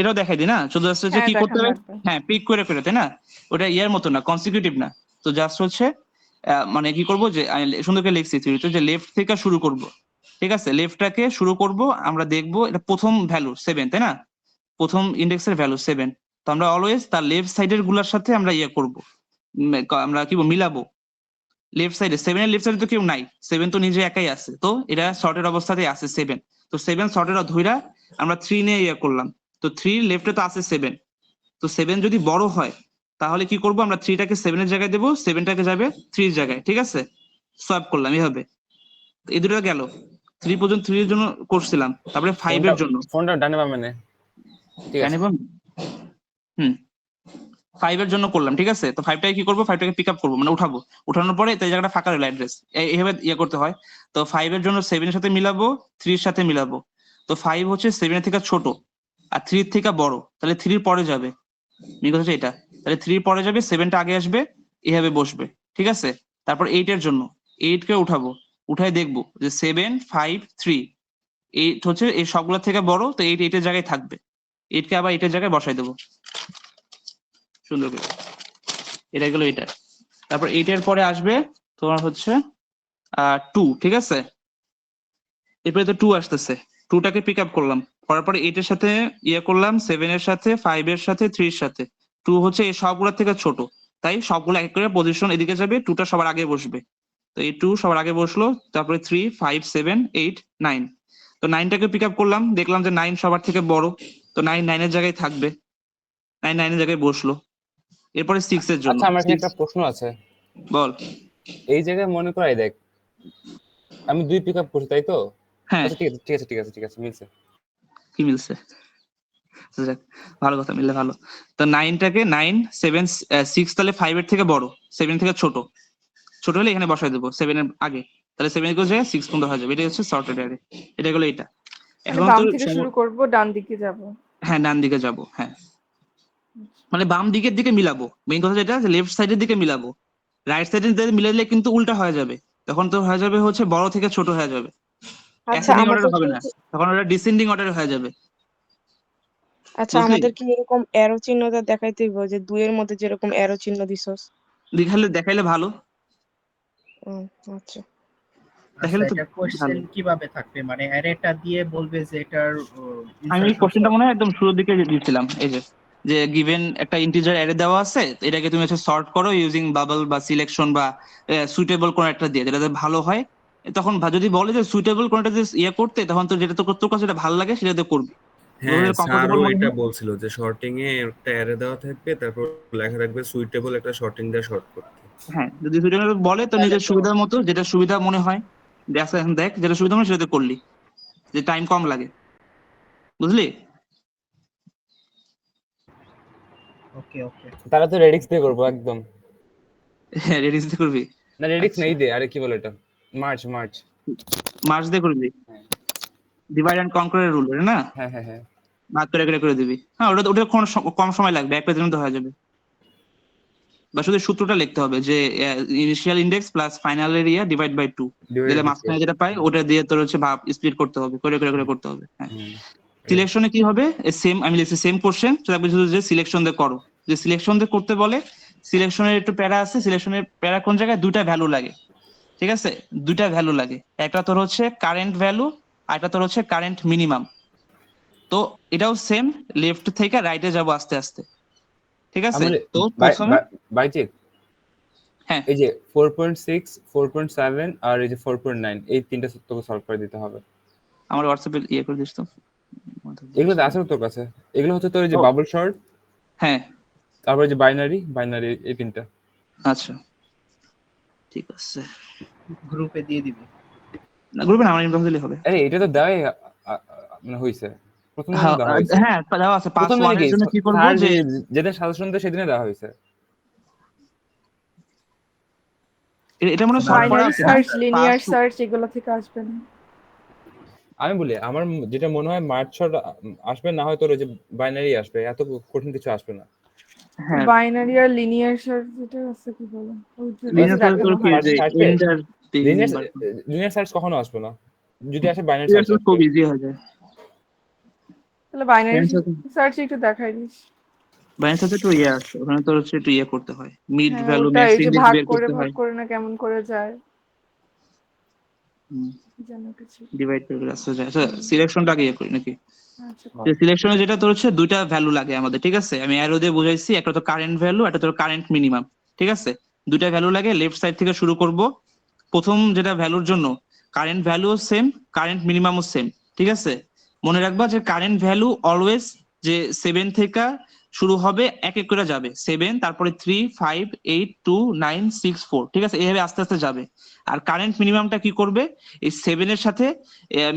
এটাও দেখাই দিই না, শুধু জাস্ট হচ্ছে হ্যাঁ কি করতে দেখান হবে, লাগবে। হ্যাঁ পিক করে করে, তাই না? ওটা ইয়ার মতো না, কনসিকিউটিভ না। তো জাস্ট হচ্ছে মানে কি করব, যে সুন্দর করে লিখছি থিওরিতে যে লেফট থেকে শুরু করব, ঠিক আছে, লেফটটাকে শুরু করব, আমরা দেখবো এটা প্রথম ভ্যালু 7, তাই না? প্রথম ইন্ডেক্সের ভ্যালু 7, তো আমরা অলওয়েজ তার লেফট সাইডের গুলার সাথে আমরা করব, আমরা কি মিলাবো, লেফট সাইডে 7 এর লেফট সাইডে তো কেউ নাই, 7 তো নিজে একাই আছে, তো এটা শর্টের অবস্থাতেই আছে 7। তো 7 শর্টের ধইরা আমরা 3 নিয়ে ইয়ে করলাম, তো 3 লেফটে তো আছে 7, তো 7 যদি বড় হয় তাহলে কি করব, আমরা 3টাকে 7 এর জায়গায় দেবো, 7টাকে যাবে 3 এর জায়গায়, ঠিক আছে? সোয়াপ করলাম এইভাবে, এই দুটো গেল। 3 পর্যন্ত 3 এর জন্য করছিলাম, তারপরে 5 এর জন্য ফোনটা ডানে বামে নে, ঠিক আছে? হুম 5 এর জন্য করলাম, ঠিক আছে? তো 5টাকে কি করবো, 5টাকে পিক আপ করবো, মানে উঠাবো, উঠানোর পরে তো এই জায়গাটা ফাঁকা রইল অ্যাড্রেস, এইভাবে ইয়ে করতে হয়। তো 5 এর জন্য 7 এর সাথে মিলাবো, 3 এর সাথে মিলাবো। তো 5 হচ্ছে 7 এর থেকে ছোট আর 3 এর থেকে বড়, তাহলে 3 এর পরে যাবে, মেন কথা হচ্ছে এটা। তাহলে 3 এর পরে যাবে, 7টা আগে আসবে, এইভাবে বসবে, ঠিক আছে? তারপর 8 এর জন্য 8 কে উঠাবো, উঠাই দেখবো যে 7 5 3, 8 হচ্ছে এই সবগুলোর থেকে বড়, তো 8 8 এর জায়গায় থাকবে, 8 কে আবার 8 এর জায়গায় বসাই দেবো সুন্দর করে, এটা গেল এটা। তারপর 8 এর পরে আসবে তোমার হচ্ছে 2, ঠিক আছে? এরপরে তো 2 আসতেছে, 2টাকে পিক আপ করলাম, করার পরে 8 এর সাথে ইয়ে করলাম, 7 এর সাথে, 5 এর সাথে, 3 এর সাথে। 2 হচ্ছে এই সবগুলোর থেকে ছোট, তাই সবগুলো এক করে পজিশন এদিকে যাবে, 2টা সবার আগে বসবে, তো এই 2 সবার আগে বসলো। তারপরে 3 5 7 8 9, তো 9টাকে পিক আপ করলাম, দেখলাম যে 9 সবার থেকে বড়, তো 9 9 এর জায়গায় থাকবে, 9 9 এর জায়গায় বসলো। এরপরে 6 এর জন্য, আচ্ছা আমার এখানে একটা প্রশ্ন আছে, বল। এই জায়গায় মনে করাই দেখ আমি 2 পিক আপ করছি, তাই তো? হ্যাঁ, আচ্ছা ঠিক আছে ঠিক আছে ঠিক আছে ঠিক আছে, মিলছে। কি মিলছে? যাক, ভালো কথা, মিললে ভালো। তো 9টাকে 9 7 6, তাহলে 5 এর থেকে বড়, 7 থেকে ছোট, ছোট হলে এখানে বসাই দেবো 7 এর আগে, তাহলে 7 এর জায়গায় 6 পর্যন্ত হয়ে যাবে, এটা হচ্ছে সর্টেড অ্যারে। এটা গেলো এটা। মানে এখন বাম তো থেকে শুরু করব, ডান দিকে যাব। হ্যাঁ ডান দিকে যাব, হ্যাঁ মানে বাম দিকের দিকে মিলাবো, মেইন কথা যেটা লেফট সাইডের দিকে মিলাবো, রাইট সাইডের দিকে মিলালে কিন্তু উল্টা হয়ে যাবে, তখন তো হয়ে যাবে হচ্ছে বড় থেকে ছোট হয়ে যাবে, আচ্ছা অ্যাসেন্ডিং আমাদের অর্ডার হবে কি না, তখন ওটা ডিসেন্ডিং অর্ডারে হয়ে যাবে, আচ্ছা বুঝলি? আমাদের কি এরকম অ্যারো চিহ্নটা দেখাইতে হইব যে 2 এর মধ্যে যেরকম অ্যারো চিহ্ন দিছস? দেখাইলে ভালো, আচ্ছা দেখাইলে তো এটা কোশ্চেন ভালো। কিভাবে থাকবে, মানে অ্যারেটা দিয়ে বলবে যে এটার আমি এই কোশ্চেনটা মনে হয় একদম শুরুর দিকে দিয়েছিলাম, এই যে যে গিভেন একটা ইন্টিজার অ্যারে দেওয়া আছে, এটাকে তুমি হচ্ছে সর্ট করো ইউজিং বাবল বা সিলেকশন বা সুইটেবল কোন একটা দিয়ে, যেটাতে ভালো হয়। তখন যদি বলে যে সুইটেবল কোনটা যে ইয়ে করতে, তখন তো যেটা তোর কাছে যেটা ভালো লাগে সেটাতে করবি, হ্যাঁ, কমফোর্টেবল স্যারও মনে এটা হয়। বলছিল যে শর্টিং এ একটা অ্যারে দেওয়া থাকবে, তারপর লেখা থাকবে সুইটেবল একটা শর্টিং দিয়ে শর্ট করতে। হ্যাঁ যদি সুইটেবল বলে তো তাহলে নিজের তো সুবিধার মতো, যেটা সুবিধা মনে হয় এখন দেখ, যেটা সুবিধা মনে হয় সেটাতে করলি, যে টাইম কম লাগে, বুঝলি? ওকে ওকে। তারা তো রেডিক্স দিয়ে করবো একদম। হ্যাঁ রেডিক্স দিয়ে করবি, না রেডিক্স আচ্ছা নেই দে, আরে কি বলে এটা, মার্চ মার্চ। মার্চ দিয়ে করবি, ডিভাইড এন্ড কনকোয়ার রুল না, হ্যাঁ হ্যাঁ হ্যাঁ ভাগ করে করে দিবি। হ্যাঁ ওটা ওটা কম সময় লাগবে, এক পেজের মধ্যে হয়ে যাবে। বা শুধু সূত্রটা লিখতে হবে যে initial index plus final area divide by 2, দিলে মাঝখানে যেটা পাই ওটা দিয়ে তোর হচ্ছে ভাগ স্প্লিট করতে হবে, করে করে করে করতে হবে। হ্যাঁ সিলেকশনে কি হবে, সেম আমি লিখছি সেম কোশ্চেন, শুধু যে সিলেকশন দিয়ে করো, যে সিলেকশন দিয়ে করতে বলে সিলেকশনের একটু প্যারা আছে, সিলেকশনের প্যারা কোন জায়গায়, দুইটা ভ্যালু লাগে, ঠিক আছে? দুইটা ভ্যালু লাগে, একটা তোর হচ্ছে কারেন্ট ভ্যালু আর একটা তোর হচ্ছে কারেন্ট মিনিমাম। তো এটাও সেম, লেফট থেকে রাইটে যাব আস্তে আস্তে, ঠিক আছে? আমার তো প্রথমে বাইজিৎ হ্যাঁ এই যে 4.6 4.7 আর এই যে 4.9 এই তিনটা তোকে সলভ করে দিতে হবে। আমার হোয়াটসঅ্যাপে ইয়ে করে দিস তো, এগুলো তো আছে তোর কাছে, এগুলো হচ্ছে তোর এই যে ও। বাবল শর্ট, হ্যাঁ তারপরে যে বাইনারি বাইনারি এই তিনটা। আচ্ছা ঠিক আছে, গ্রুপে দিয়ে দিবি। না গ্রুপে না, আমার ইনবক্স দিলেই হবে। আরে এটা তো দেওয়াই মানে হইছে, প্রথম দিনে হ্যাঁ দেওয়া হয়েছে। হ্যাঁ দেওয়া আছে, পাস প্রথম দিনে ওয়ানের কি জন্য কি করব স্যার যে যেদিন সাজেশন দেয় সেদিনে দেওয়া হয়েছে। এটা মনে হয় সলভ করা বাইনারি আছে না, সার্চ, লিনিয়ার পাস। সার্চ এগুলো থেকে আসবে না। আমি বলি আমার যেটা মনে হয় মার্চ শর্ট আসবে, না হয় তোর ওই যে বাইনারি আসবে, এত কঠিন কিছু আসবে না। হ্যাঁ বাইনারি আর লিনিয়ার সার্চ যেটা আছে কি বলে, ওই লিনিয়ার সার্চ তোর কি যে এন্টার লিনিয়ার সার্চ কখনো আসবে না, যদি আসে বাইনারি লিনিয়ার সার্চ সার্চ আসবে। খুব ইজি হয়ে যায়, তাহলে বাইনারি সার্চ একটু দেখাই দিস। বাইনারি সার্চে তো ইয়ে আছে, ওখানে তোর হচ্ছে একটু ইয়ে করতে হয়, মিড হ্যাঁ ভ্যালু ওটা ম্যাক্স এই যে ইনডেক্স ভাগ বের করতে করে হয়, না কেমন করে যায় জানো কিছু। ডিভাইড করে আসতে যায়। আচ্ছা সিলেকশনটা আগে ইয়ে করি নাকি? আচ্ছা সিলেকশনে যেটা তোর হচ্ছে দুইটা ভ্যালু লাগে আমাদের, ঠিক আছে? আমি অ্যারো দিয়ে বুঝাইছি, একটা তো কারেন্ট ভ্যালু, একটা তোর কারেন্ট মিনিমাম, ঠিক আছে? দুইটা ভ্যালু লাগে, লেফট সাইড থেকে শুরু করব। প্রথম যেটা ভ্যালুর জন্য কারেন্ট ভ্যালুও সেম, কারেন্ট মিনিমামও সেম, ঠিক আছে? মনে রাখবা যে কারেন্ট ভ্যালু অলওয়েজ যে 7 থেকে শুরু হবে, এক এক করে যাবে 7, তারপরে 3, 5, 8, 2, 9, 6, 4, ঠিক আছে? এইভাবে আস্তে আস্তে যাবে। আর কারেন্ট মিনিমামটা কি করবে, এই 7 এর সাথে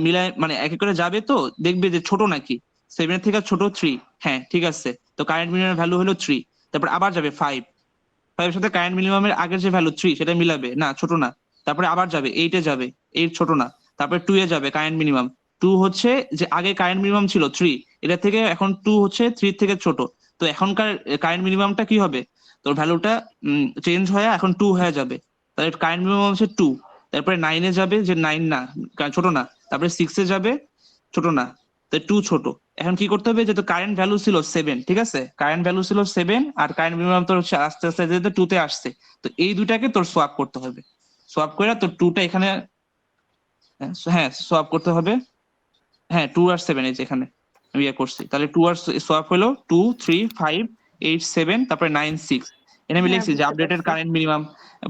মিলায়, মানে এক এক করে যাবে, তো দেখবে যে ছোট নাকি, 7 এর থেকে ছোট 3, হ্যাঁ ঠিক আছে, তো কারেন্ট মিনিমাম ভ্যালু হলো 3। তারপর আবার যাবে 5, 5 এর সাথে কারেন্ট মিনিমামের আগের যে ভ্যালু 3 সেটা মিলাবে, না ছোট না। তারপরে আবার যাবে 8 এ যাবে, 8 ছোট না। তারপরে 2 এ যাবে, কারেন্ট মিনিমাম 2 হচ্ছে যে আগে কারেন্ট মিনিমাম ছিল 3, এটা থেকে এখন 2 হচ্ছে 3 থেকে ছোট। তো এখনকার কারেন্ট মিনিমামটা কি হবে, তোর ভ্যালুটা চেঞ্জ হয়ে এখন 2 হয়ে যাবে। তাহলে কারেন্ট মিনিমাম হচ্ছে 2। তারপরে 9 এ যাবে, যে 9 না, ছোট না। তারপরে 6 এ যাবে, ছোট না, তো 2 ছোট। এখন কি করতে হবে, যেহেতু কারেন্ট ভ্যালু ছিল 7, ঠিক আছে, কারেন্ট ভ্যালু ছিল 7 আর কারেন্ট মিনিমাম তোর হচ্ছে আস্তে আস্তে যেতে 2 তে আসছে, তো এই দুইটাকে তোর সোয়াপ করতে হবে। সোয়াপ করে তোর 2 টা এখানে, হ্যাঁ সোয়াপ করতে হবে। হ্যাঁ 2 আর 7 এই যে এখানে আমি ইয়ে করছি, তাহলে 2 আর সোয়াপ হলো 2, 3, 5, 8, 7, তারপরে 9, 6। এটা আমি হ্যাঁ, লিখছি যে বুঝতে আপডেটেড পারছি। কারেন্ট মিনিমাম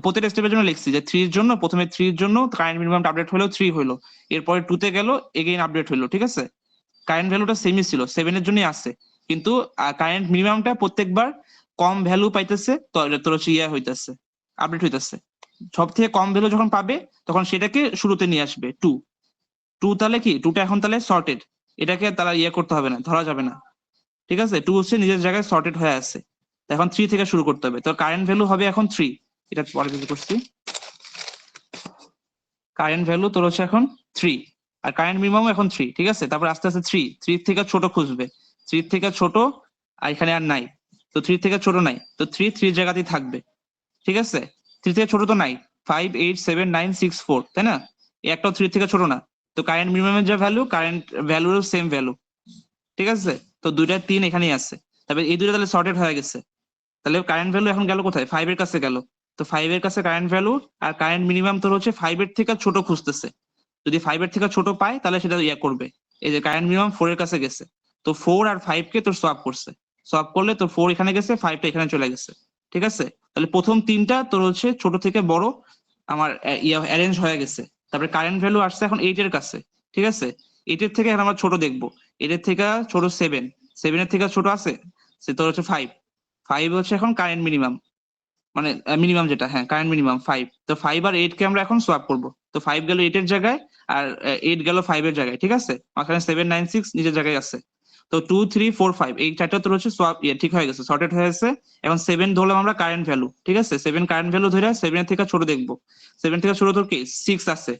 প্রতিটা স্টেপের জন্য লিখছি, যে 3 এর জন্য প্রথমে 3 এর জন্য কারেন্ট মিনিমাম আপডেট হলো 3 হলো, এরপরে 2 তে গেল, এগেইন আপডেট হলো, ঠিক আছে? কারেন্ট ভ্যালুটা সেমই ছিল, 7 এর জন্যই আছে, কিন্তু কারেন্ট মিনিমামটা প্রত্যেকবার কম ভ্যালু পাইতেছে, তো তোর হচ্ছে ইয়া হইতেছে, আপডেট হইতেছে। সব থেকে কম ভ্যালু যখন পাবে তখন সেটাকে শুরুতে নিয়ে আসবে 2। 2 তাহলে কি, 2 টা এখন তাহলে সর্টেড, এটাকে তারা ইয়ে করতে হবে না, ধরা যাবে না, ঠিক আছে? 2 হচ্ছে নিজের জায়গায় সর্টেড হয়ে আছে। তো এখন 3 থেকে শুরু করতে হবে, তো কারেন্ট ভ্যালু হবে এখন 3। এটা পরে কিছু করছি, কারেন্ট ভ্যালু তোর হচ্ছে এখন 3, আর কারেন্ট মিনিমাম এখন 3, ঠিক আছে? তারপর আস্তে আস্তে 3 থেকে ছোট খুঁজবে, 3 থেকে ছোট, আর এখানে আর নাই, তো 3 থেকে ছোট নাই, তো 3 জায়গাতেই থাকবে, ঠিক আছে? 3 থেকে ছোট তো নাই, 5, 8, 7, 9, 6, 4, তাই না? এই একটাও 3 থেকে ছোট না, তো কারেন্ট মিনিমামের যা ভ্যালু কারেন্ট ভ্যালুরও সেম ভ্যালু, ঠিক আছে? তো দুইটা 3 এখানেই আছে, তবে এই দুইটা তাহলে সর্টেড হয়ে গেছে। তাহলে কারেন্ট ভ্যালু এখন গেল কোথায়, 5 এর কাছে গেল, তো 5 এর কাছে কারেন্ট ভ্যালু, আর কারেন্ট মিনিমাম তোর হচ্ছে 5 এর থেকে ছোট খুঁজতেছে। যদি 5 এর থেকে ছোট পায় তাহলে সেটা ইয়া করবে, এই যে কারেন্ট মিনিমাম 4 এর কাছে গেছে, তো 4 আর 5 কে তোর সোয়াপ করছে, সোয়াপ করলে তোর 4 এখানে গেছে, 5 টা এখানে চলে গেছে, ঠিক আছে? তাহলে প্রথম তিনটা তোর হচ্ছে ছোট থেকে বড় আমার ইয়া অ্যারেঞ্জ হয়ে গেছে। তারপরে কারেন্ট ভ্যালু আসছে এখন 8 এর কাছে, ঠিক আছে? 8 এর থেকে এখন আমরা ছোট দেখবো, 8 এর থেকে ছোট 7, 7 এর থেকে ছোট আছে সে তোর হচ্ছে 5, 5 হচ্ছে এখন কারেন্ট মিনিমাম, মানে মিনিমাম যেটা, হ্যাঁ কারেন্ট মিনিমাম 5। তো 5 আর 8 কে আমরা এখন সোয়াপ করব, তো 5 গেল 8 এর জায়গায়, আর 8 গেল 5 এর জায়গায়, ঠিক আছে? মাঝখানে 7, 9, 6 নিজের জায়গায় আছে। তো 2, 3, 4, 5 এই চারটা তোর হচ্ছে সোয়াপ ঠিক হয়ে গেছে, সর্টেড হয়ে গেছে। এখন 7 ধরলাম আমরা কারেন্ট ভ্যালু, ঠিক আছে? 7 কারেন্ট ভ্যালু ধরে 7 এর থেকে ছোট দেখবো, 7 থেকে ছোট তোর কি 6 আছে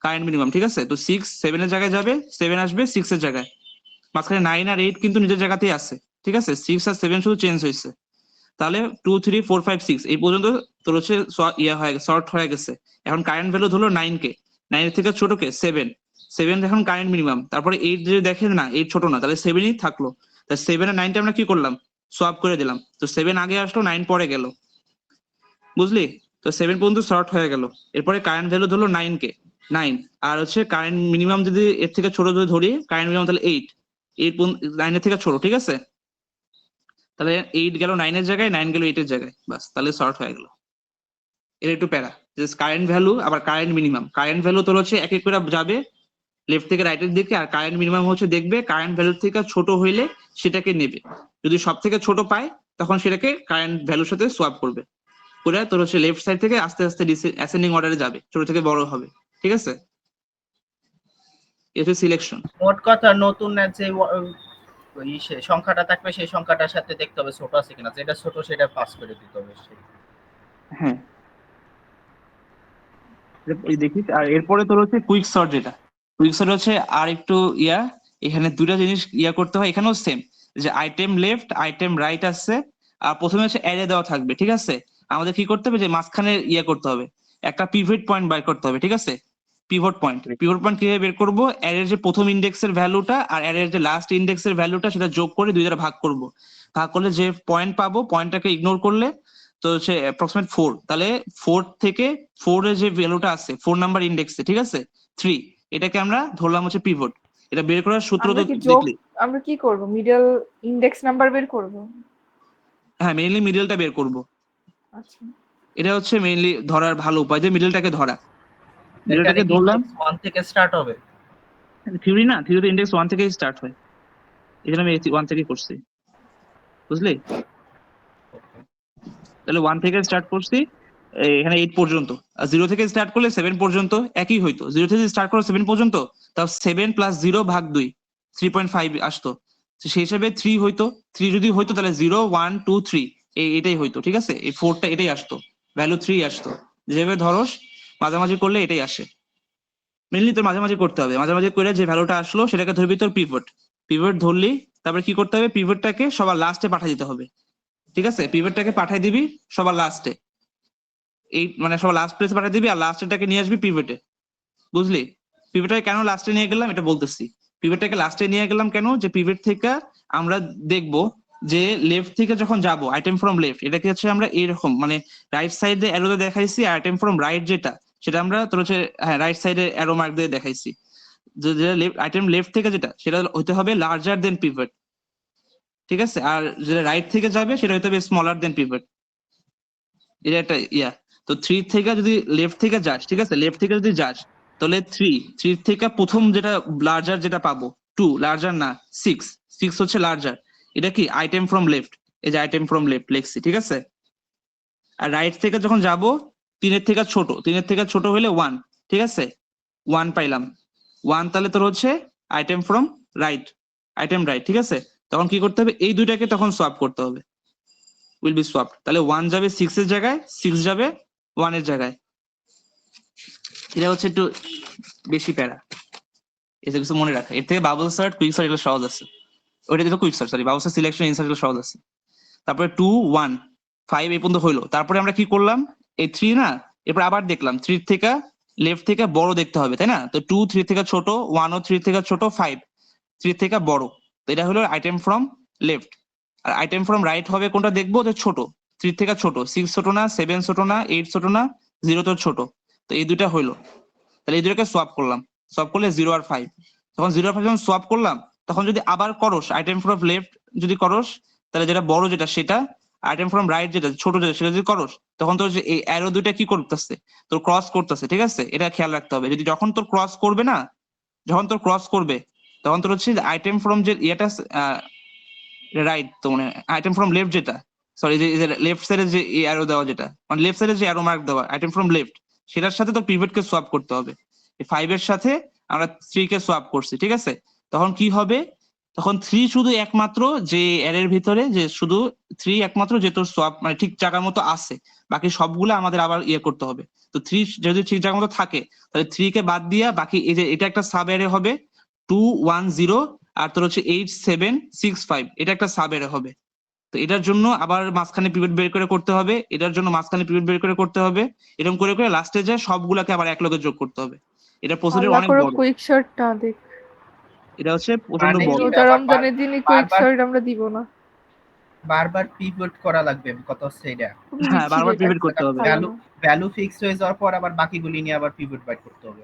কারেন্ট মিনিমাম, ঠিক আছে? তো 6 7 এর জায়গায় যাবে, 7 আসবে 6 এর জায়গায়, মাঝখানে 9 আর 8 কিন্তু নিজের জায়গাতেই আছে, ঠিক আছে? 6 আর 7 শুধু চেঞ্জ হয়েছে। তাহলে 2, 3, 4, 5, 6 এই পর্যন্ত তোর হচ্ছে ইয়া হয়ে গেছে, সর্ট হয়ে গেছে। এখন কারেন্ট ভ্যালু ধরলো 9 কে, 9 এর থেকে ছোট কে 7, 7 এখন কারেন্ট মিনিমাম, তারপরে 8 যদি দেখেন না 8 ছোট না, তাহলে 7ই থাকলো। তাহলে 7 আর 9 টা আমরা কি করলাম, সোয়াপ করে দিলাম, তো 7 আগে আসলো 9 পরে গেল, বুঝলি? তো 7 পর্যন্ত শর্ট হয়ে গেল। এরপরে কারেন্ট ভ্যালু ধরলো 9 কে, 9 আর হচ্ছে কারেন্ট মিনিমাম যদি এর থেকে ছোট যদি ধরি কারেন্ট মিনিমাম, তাহলে 8, 9 এর থেকে ছোট, ঠিক আছে? তাহলে 8 গেল 9 এর জায়গায়, 9 গেল 8 এর জায়গায়, বাস তাহলে শর্ট হয়ে গেল। এটা একটু প্যারা, জাস্ট কারেন্ট ভ্যালু আবার কারেন্ট মিনিমাম, কারেন্ট ভ্যালু তোর হচ্ছে এক এক করে যাবে লেফট থেকে রাইটের দিকে, আর কারেন্ট মিনিমাম হচ্ছে দেখবে কারেন্ট ভ্যালু থেকে ছোট হইলে সেটাকে নেবে, যদি সব থেকে ছোট পায় তখন সেটাকে কারেন্ট ভ্যালুর সাথে সোয়াপ করবে, করে তোর হচ্ছে লেফট সাইড থেকে আস্তে আস্তে অ্যাসেন্ডিং অর্ডারে যাবে, ছোট থেকে বড় হবে, ঠিক আছে? এটা সিলেকশন। মোট কথা নতুন যে সংখ্যাটা থাকবে সেই সংখ্যাটার সাথে দেখতে হবে ছোট আছে কিনা, যেটা ছোট সেটা পাস করে দিতে হবে। হ্যাঁ এই দেখিস। আর এরপরে তোর হচ্ছে কুইক সর্ট, যেটা কুইক সর্ট হচ্ছে আর একটু ইয়া, এখানে দুটা জিনিস ইয়া করতে হয়, এখানেও সেম, যে আইটেম লেফট আইটেম রাইট আছে, আর প্রথমে হচ্ছে অ্যারে দেওয়া থাকবে, ঠিক আছে? আমাদের কি করতে হবে, যে মাঝখানে ইয়া করতে হবে, একটা পিভট পয়েন্ট বের করতে হবে, ঠিক আছে? পিভট পয়েন্ট কিভাবে বের করবো, অ্যারের যে প্রথম ইন্ডেক্সের ভ্যালুটা আর অ্যারের যে লাস্ট ইন্ডেক্সের ভ্যালুটা সেটা যোগ করে দুই দ্বারা ভাগ করব, ভাগ করলে যে পয়েন্ট পাবো পয়েন্টটাকে ইগনোর করলে তো হচ্ছে অ্যাপ্রক্সিমেট 4, তাহলে 4 থেকে 4 এর যে ভ্যালুটা আছে 4 নাম্বার ইন্ডেক্সে, ঠিক আছে 3, এটাকে আমরা ধরলাম হচ্ছে পিভট। এটা বের করার সূত্র তো আমরা কি যোগ, দেখলি, আমরা কি করব, মিডল ইন্ডেক্স নাম্বার বের করব? হ্যাঁ মেইনলি মিডলটা বের করব। আচ্ছা এটা হচ্ছে মেইনলি ধরার ভালো উপায় যে মিডলটাকে ধরা। এটা মিডলটাকে ধরলাম, ইন্ডেক্স 1 থেকে স্টার্ট হবে। থিওরি না, থিওরিতে ইন্ডেক্স 1 থেকেই স্টার্ট হয়, এই জন্য আমি 1 থেকে করছি, বুঝলি? তাহলে 1 থেকে স্টার্ট করছি, এখানে 8 পর্যন্ত। আর 0 থেকে স্টার্ট করলে 7 পর্যন্ত একই হইতো। 0 থেকে স্টার্ট করলে 7 পর্যন্ত, তাও 7 প্লাস 0 ভাগ 2, 3.5 আসতো। তো সেই হিসাবে 3 হইতো। 3 যদি হইতো তাহলে 0 1 2 3 এটাই হইতো, ঠিক আছে? এই 4টা এটাই আসতো, ভ্যালু 3 আসতো। যেভাবে ধরস মাঝামাঝি করলে এটাই আসে। মেনলি তোর মাঝামাঝি করতে হবে, মাঝামাঝি করে যে ভ্যালুটা আসলো সেটাকে ধরবি তোর পিভট। পিভট ধরলি তারপরে কি করতে হবে, পিভটটাকে সবার লাস্টে পাঠিয়ে দিতে হবে, ঠিক আছে? পিভটটাকে পাঠিয়ে দিবি সবার লাস্টে, এই মানে সবার লাস্ট প্লেসে পাঠিয়ে দিবি, আর লাস্টেরটাকে নিয়ে আসবি পিভটে, বুঝলি? পিভটটাকে কেন লাস্টে নিয়ে গেলাম এটা বলতেছি। পিভটটাকে লাস্টে নিয়ে গেলাম কেন, যে পিভট থেকে আমরা দেখবো যে লেফট থেকে যখন যাব আইটেম ফ্রম লেফট, এটাকে হচ্ছে আমরা এইরকম মানে রাইট সাইডে অ্যারোতে দেখাইছি, আইটেম ফ্রম রাইট যেটা সেটা আমরা তোর হচ্ছে হ্যাঁ রাইট সাইডে অ্যারো মার্ক দিয়ে দেখাইছি। যে লেফট আইটেম লেফট থেকে যেটা সেটা হতে হবে লার্জার দেন পিভট, ঠিক আছে? আর যেটা রাইট থেকে যাবে সেটা হতে হবে স্মলার দেন পিভট, এটা একটা ইয়া। তো 3 থেকে যদি লেফট থেকে যাস, ঠিক আছে, লেফট থেকে যদি যাস তাহলে 3 থেকে প্রথম যেটা লার্জার যেটা পাবো 2, লার্জার না 6, 6 হচ্ছে লার্জার। এটা কি আইটেম ফ্রম লেফট, এই যে আইটেম ফ্রম লেফট লিখছি, ঠিক আছে? আর রাইট থেকে যখন যাব 3 থেকে ছোট, 3 থেকে ছোট হলে 1, ঠিক আছে? 1 পাইলাম, 1 তাহলে তোর হচ্ছে item from right, item right, ঠিক আছে? তখন কি করতে হবে, এই দুইটাকে তখন সোয়াপ করতে হবে, উইল বি সোয়াপড। তাহলে 1 যাবে 6 এর জায়গায়, 6 যাবে 1 এর জায়গায়। এটা হচ্ছে একটু বেশি প্যারা, এটা কিছু মনে রাখা। এর থেকে বাবল সার্ট, কুইক সার্ট এগুলো সহজ আছে। ওইটা যেটা quick shirt, sorry, bubble shirt, selection, insert এগুলো সহজ আছে। তারপরে 2 1 5 এই পর্যন্ত হইলো। তারপরে আমরা কি করলাম, এই 3 না, এরপর আবার দেখলাম 3 থেকে লেফট থেকে বড় দেখতে হবে, তাই না? তো 2 3 থেকে ছোট, 1 ও 3 থেকে ছোট, 5 3 থেকে বড়। তো এটা হলো আইটেম ফ্রম লেফট। আর আইটেম ফ্রম রাইট হবে কোনটা দেখবো, যে ছোট, 3 থেকে ছোট, 6 ছোট না, 7 ছোট না, 8 ছোট না, 0 তো ছোট। তো এই দুইটা হইলো। তাহলে এই দুটোকে সোয়াপ করলাম, সোয়াপ করলে 0 আর 5। তখন 0 আর 5 যখন সোয়াপ করলাম, তখন যদি আবার করস আইটেম ফ্রম লেফট যদি করস, তাহলে যেটা বড় যেটা সেটা, আইটেম ফ্রম রাইট যেটা ছোট যেটা সেটা যদি করস, তখন তোর যে এই অ্যারো দুইটা কি করতেছে, তোর ক্রস করতেছে, ঠিক আছে? এটা খেয়াল রাখতে হবে। যদি যখন তোর ক্রস করবে না, যখন তোর ক্রস করবে তখন তোর হচ্ছে আইটেম ফ্রম যে ইয়েটা রাইট, তো মানে আইটেম ফ্রম লেফট যেটা, সরি, যে লেফট সাইডে যে অ্যারো দেওয়া যেটা, মানে লেফট সাইডে যে অ্যারো মার্ক দেওয়া আইটেম ফ্রম লেফট, সেটার সাথে তো পিভট কে সোয়াপ করতে হবে। এই 5 এর সাথে আমরা 3 কে সোয়াপ করছি, ঠিক আছে? তখন কি হবে, তখন 3 শুধু একমাত্র যে অ্যারের ভিতরে, যে শুধু 3 একমাত্র যে তোর সোয়াপ মানে ঠিক জায়গার মতো আছে, বাকি সবগুলো আমাদের আবার ইয়ে করতে হবে। তো 3 যদি ঠিক জায়গার মতো থাকে, তাহলে 3 কে বাদ দিয়া বাকি এই যে এটা একটা সাব অ্যারে হবে 2 1 0, আর তোর হচ্ছে 8 7 6 5, এটা একটা সাব অ্যারে হবে। তো এটার জন্য আবার মাঝখানে পিভট বের করে করতে হবে, এটার জন্য মাঝখানে পিভট বের করে করতে হবে, এরকম করে করে লাস্টে যায় সবগুলাকে আবার একলগে যোগ করতে হবে। এটা প্রসিডিউর আল্লাহ অনেক করে বড়, কুইক শর্ট না দেখ, এটা হচ্ছে প্রচন্ড মানে বড়। এটা রোজা আবার রমজানের দিনে কুইক বারবার শর্ট আমরা দিব না, বারবার পিভট করা লাগবে, কত হচ্ছে এটা। খুবই হ্যাঁ, বিচ্ছিরি, বারবার এটা পিভট করতে হবে। ভালো ভ্যালু না। ভ্যালু ফিক্স হয়ে যাওয়ার পর আবার বাকিগুলি নিয়ে আবার পিভট বাইট করতে হবে।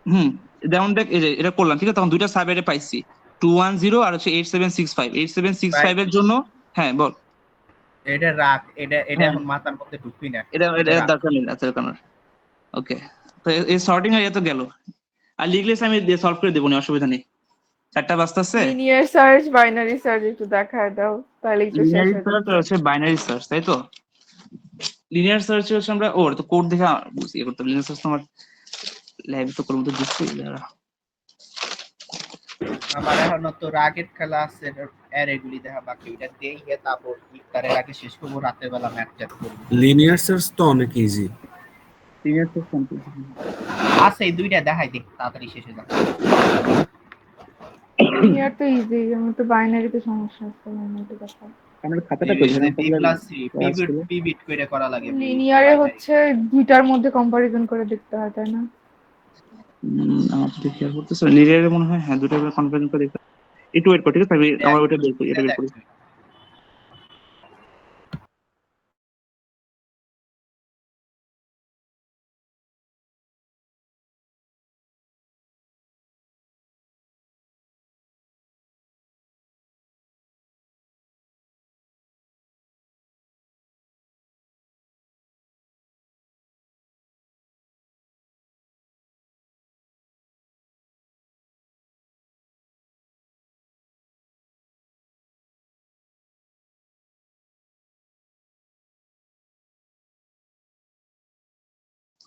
হুম, যেমন দেখ এই যে এটা করলাম, ঠিক আছে? তখন দুইটা সাব অ্যারে পাইছি, 2 1 0 আর হচ্ছে 8 7 6 5। 8 7 6 ভাই 5 এর জন্য, হ্যাঁ বল। এটা রাখ, এটা এটা হ্যাঁ, এখন মাথার মধ্যে ঢুকবি না, এটা এটা এটা রাখ। দরকার নেই আচ্ছা কেন। ওকে, তো এই সর্টিং এর তো গেল। আর লিখলেস আমি সলভ করে দেবো, অসুবিধা নেই। 4টা বাজতেছে। লিনিয়ার সার্চ, বাইনারি সার্চ একটু দেখায় দাও, তাহলেই তো শেষ লিনিয়ারি হয়ে সার্চ যাবে। হচ্ছে বাইনারি সার্চ, তাই তো? লিনিয়ার সার্চ হচ্ছে আমরা ওর তো কোড দেখে ইয়ে করতে হবে। লিনিয়ার সার্চ তো আমার ল্যাব তো করবো তো দিচ্ছি দাঁড়া। আমার এখন তো রাগের খেলা আছে, এর এগুলি দেখা বাকি, এটা দেই হে, তারপর ইফতারের আগে শেষ করবো, রাতের বেলা ম্যাচ চ্যাট করবো। লিনিয়ার সার্চ তো অনেক ইজি। Linear search complete. আছে এই দুইটা দেখাই দে, তাড়াতাড়ি শেষ হয়ে যাবে। লিনিয়ার তো ইজি, আমি তো বাইনারিতে সমস্যা আছে, বাইনারিতে দেখা। আমার খাতাটা কই যেন B plus C pivot pivot করে করা লাগে লিনিয়ারে হচ্ছে দুইটার মধ্যে কম্পারিজন করে দেখতে হয়, তাই না? আমার তো খেয়াল করতেছ লিনিয়ারে মনে হয়, হ্যাঁ দুটো কনফারেন্স করে দেখতে। একটু ওয়েট কর, ঠিক আছে? আমি আমার ওইটা বের করি, এটা বের করি। দেখ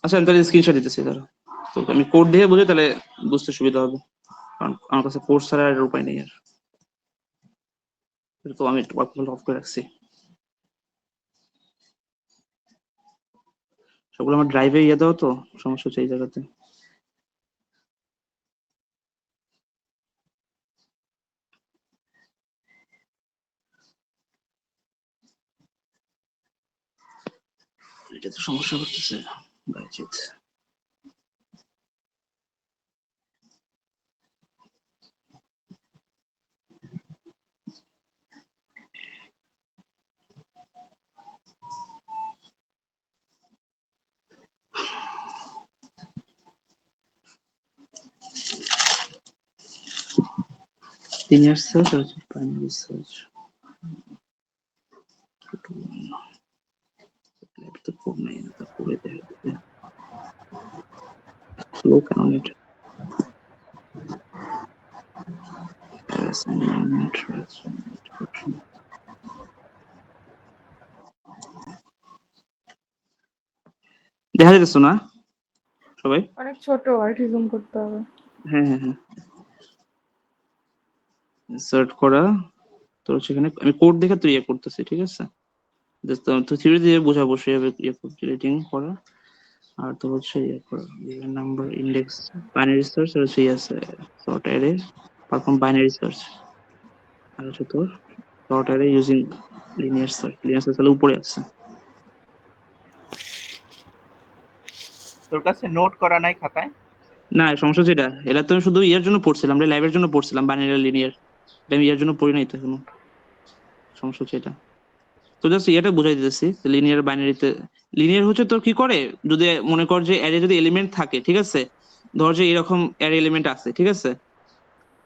আচ্ছা আমি তাহলে স্ক্রিনশট দিতেছি, তাহলে তো আমি কোড দিয়ে বুঝে তাহলে বুঝতে সুবিধা হবে, কারণ আমার কাছে কোড ছাড়া আর উপায় নেই আর। তো আমি একটু অফ করে রাখছি, সবগুলো আমার ড্রাইভে ইয়ে দাও, তো সমস্যা হচ্ছে এই জায়গাতে। এটা তো সমস্যা করতেছে বাইচিত। লিনিয়ার সার্চ আর বাইনারি সার্চ তো কোড নেই, তো করে দেয় স্লো কেন নেট অ্যাসাইনমেন্ট দেখা যাচ্ছে না সবাই? অনেক ছোট, আর কি জুম করতে হবে। হ্যাঁ হ্যাঁ হ্যাঁ, সার্চ করা তো সেখানে আমি কোড দেখে তো ইয়ে করতেছি, ঠিক আছে? জাস্ট তো থিওরি দিয়ে বোঝাবো সেভাবে ইয়ে রেটিং করা, আর তো হচ্ছে ইয়ে করা নাম্বার ইন্ডেক্স বাইনারি সার্চ, আর হচ্ছে আছে sort array perform binary search, আর হচ্ছে তোর sort array using linear search. Linear search তাহলে উপরে আছে। তোর কাছে নোট করা নাই খাতায়? না সমস্যা যেটা, এটা তো আমি শুধু ইয়ের জন্য পড়ছিলাম, আমরা লাইভের জন্য পড়ছিলাম বাইনারি লিনিয়ার, আমি ইয়ের জন্য পড়ি নাই তো এখনো। সমস্যা হচ্ছে এটা, তো জাস্ট এটা বুঝাই দিতেছি লিনিয়ার বাইনারিতে। লিনিয়ার হচ্ছে তোর কি করে, যদি মনে কর যে অ্যারে যদি এলিমেন্ট থাকে, ঠিক আছে? ধর যে এরকম অ্যারে এলিমেন্ট আছে, ঠিক আছে?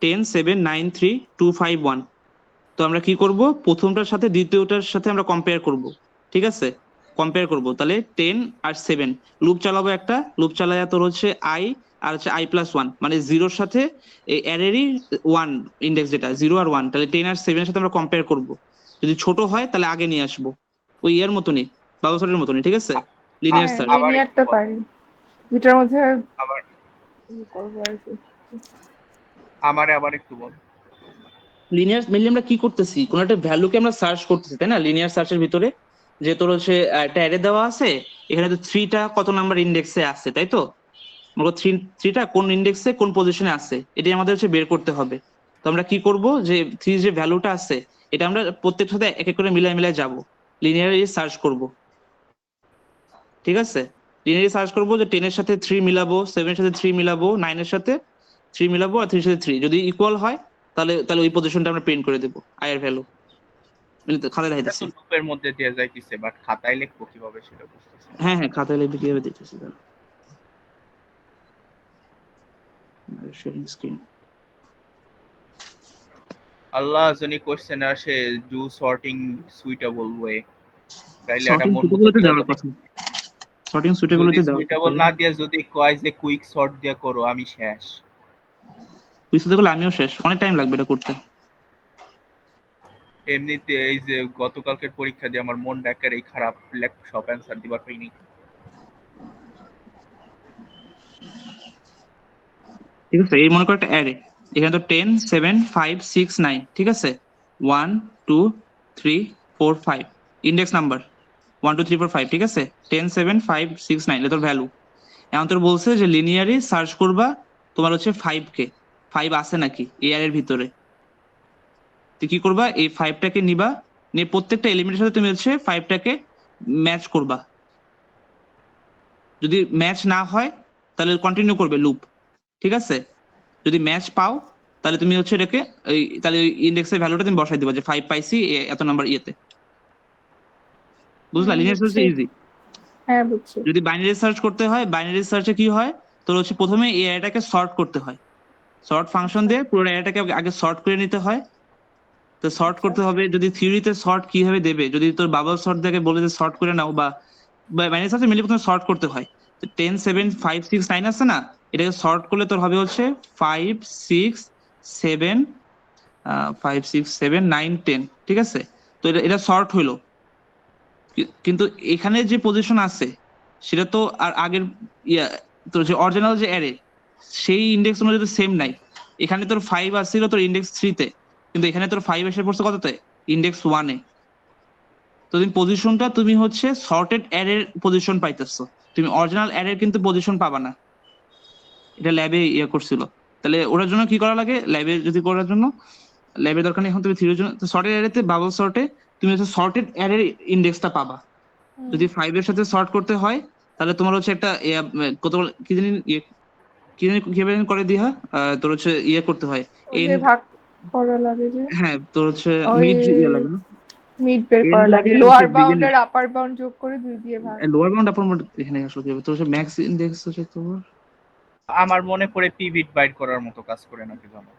10 7 9 3 2 5 1, তো আমরা কি করব, প্রথমটার সাথে দ্বিতীয়টার সাথে আমরা কম্পেয়ার করব, ঠিক আছে? কম্পেয়ার করব, তাহলে 10 আর 7 লুপ চালাবো, একটা লুপ চালায়া তোর হচ্ছে আই আর হচ্ছে i+1, মানে জিরোর সাথে এই অ্যারেরই 1 ইন্ডেক্স যেটা 0 আর 1, তাহলে 10 আর 7 এর সাথে আমরা কম্পেয়ার করব। যদি ছোট হয় তাহলে আগে নিয়ে আসবো, ওই ইয়ার মতনই, বাবুসরের মতনই, ঠিক আছে? লিনিয়ার হ্যাঁ সার্চ। আবার লিনিয়ারটা একটু বল। পারি, যেটার মধ্যে আবার করবো আর কি। আবার একটু বল। লিনিয়ার মেনলি আমরা কি করতেছি, কোন একটা ভ্যালুকে আমরা সার্চ করতেছি, তাই না? লিনিয়ার সার্চের ভিতরে যে তোর হচ্ছে একটা অ্যারে দেওয়া আছে, এখানে তো 3টা কত নাম্বার ইন্ডেক্সে আছে, তাই তো? মনে করো 3টা কোন ইন্ডেক্সে কোন পজিশনে আছে, এটাই আমাদের হচ্ছে বের করতে হবে। তো আমরা কি করব, যে 3 যে ভ্যালুটা আছে এটা আমরা প্রত্যেকটার সাথে এক এক করে মিলাই মিলাই যাব, লিনিয়ারি সার্চ করব, ঠিক আছে? লিনিয়ারি সার্চ করব, যে 10 এর সাথে 3 মিলাবো, 7 এর সাথে 3 মিলাবো, 9 এর সাথে 3 মিলাবো, আর 3 এর সাথে 3 যদি ইকুয়াল হয় তাহলে তাহলে ওই পজিশনটা আমরা প্রিন্ট করে দেবো, আই এর ভ্যালু খাতায় এটা দেখাইতেছি। তো লুপের মধ্যে দিয়ে যাইতেছে, বাট খাতায় লিখবো কিভাবে সেটা বুঝতেছি না। হ্যাঁ হ্যাঁ, খাতায় লিখে কিভাবে দিতেছি, শেয়ারিং স্ক্রিন। আল্লাহ জানি কোশ্চেন আসে, ডু সর্টিং সুইটেবল ওয়ে, তাইলে এটা সর্টিং মন মতো সুটেবলতে দিয়ে দেওয়ার যদি কথা, সর্টিং যদি সুটেবলতে দেওয়ার সুইটেবল কথা। না দিয়ে যদি কয় যে কুইক সর্ট দিয়ে করো, আমি শেষ। তুই সাথে করলে আমিও শেষ, অনেক টাইম লাগবে এটা করতে। এমনিতে এই যে গতকালকের পরীক্ষা দিয়ে আমার মন একেবারেই খারাপ, সব অ্যান্সার দিবার পাইনি। ঠিক আছে, এই মনে কর একটা অ্যারে, এখানে তো 10 7 5 6 9, ঠিক আছে? 1 2 3 4 5 ইন্ডেক্স নাম্বার 1 2 3 4 5, ঠিক আছে? 10 7 5 6 9 এটা তোর ভ্যালু। এখন তোর বলছে যে লিনিয়ারি সার্চ করবা তোমার হচ্ছে 5 কে, 5 আছে নাকি এই অ্যারের ভিতরে। তুই কি করবা, এই 5টাকে নিবা, নিয়ে প্রত্যেকটা এলিমেন্টের সাথে তুমি হচ্ছে 5টাকে ম্যাচ করবা। যদি ম্যাচ না হয় তাহলে কন্টিনিউ করবে লুপ, ঠিক আছে? যদি ম্যাচ পাও তাহলে তুমি হচ্ছে এটাকে তাহলে ইন্ডেক্সের ভ্যালুটা তুমি বসাই দিবা, যে 5 পাইছি এত নাম্বার ইয়েতে। বুঝলা? লিনিয়ার সার্চ বুঝছি। ইজি। হ্যাঁ বুঝছি। যদি বাইনারি সার্চ করতে হয়, বাইনারি সার্চে কি হয়, তোর হচ্ছে প্রথমে এই অ্যারেটাকে সর্ট করতে হয়, সর্ট ফাংশন দিয়ে পুরো অ্যারেটাকে আগে সর্ট করে নিতে হয়। তো সর্ট করতে হবে, যদি থিওরিতে সর্ট কিভাবে দেবে, যদি তোর বাবল সর্ট দেখে বলে যে সর্ট করে নাও, বা বাইনারি সার্চে মিলে প্রথমে সর্ট করতে হয়। তো 10 7 5 6 9 আছে না, এটাকে সর্ট করলে তোর হবে হচ্ছে 5 6 7 5 6 7 9 10, ঠিক আছে? তো এটা এটা সর্ট হইলো, কিন্তু এখানে যে পজিশন আছে সেটা তো আর আগের ইয়া তোর যে অরিজিনাল যে অ্যারে সেই ইন্ডেক্স অনুযায়ী তো সেম নাই। এখানে তোর 5 আসছিল তোর ইন্ডেক্স 3 তে, কিন্তু এখানে তোর 5 এসে পড়ছে কততে, ইন্ডেক্স 1 এ। তো তুমি পজিশনটা তুমি হচ্ছে সর্টেড অ্যারের পজিশন পাইতেছো, তুমি অরিজিনাল অ্যারের কিন্তু পজিশন পাবা না। এটা ল্যাবে ইয়ে করছিল। তাহলে ওটার জন্য কি করা লাগে, ল্যাবে যদি করার জন্য ল্যাবের দরকার নেই, এখন তুমি থিওরির জন্য সর্টেড অ্যারেতে বাবল সর্টে তুমি হচ্ছে সর্টেড অ্যারের ইন্ডেক্সটা পাবা। যদি 5 এর সাথে সর্ট করতে হয় তাহলে তোমার হচ্ছে একটা কত কি জানি কিভাবে করে দিহা তোর হচ্ছে ইয়ে করতে হয় ওই যে ভাগ করা লাগে যে, হ্যাঁ তোর হচ্ছে ওই মিড ইয়ে লাগে না, মিড বের এন্ড করা লাগে, লাগে লোয়ার হচ্ছে বাউন্ড beginning। আর আপার বাউন্ড যোগ করে 2 দিয়ে ভাগ। লোয়ার বাউন্ড আপার বাউন্ড এখানে আসলে কি হবে, তোর হচ্ছে ম্যাক্স ইন্ডেক্স হচ্ছে তোমার, আমার মনে পড়ে পিভিট বাইট করার মতো কাজ করে নাকি জানো?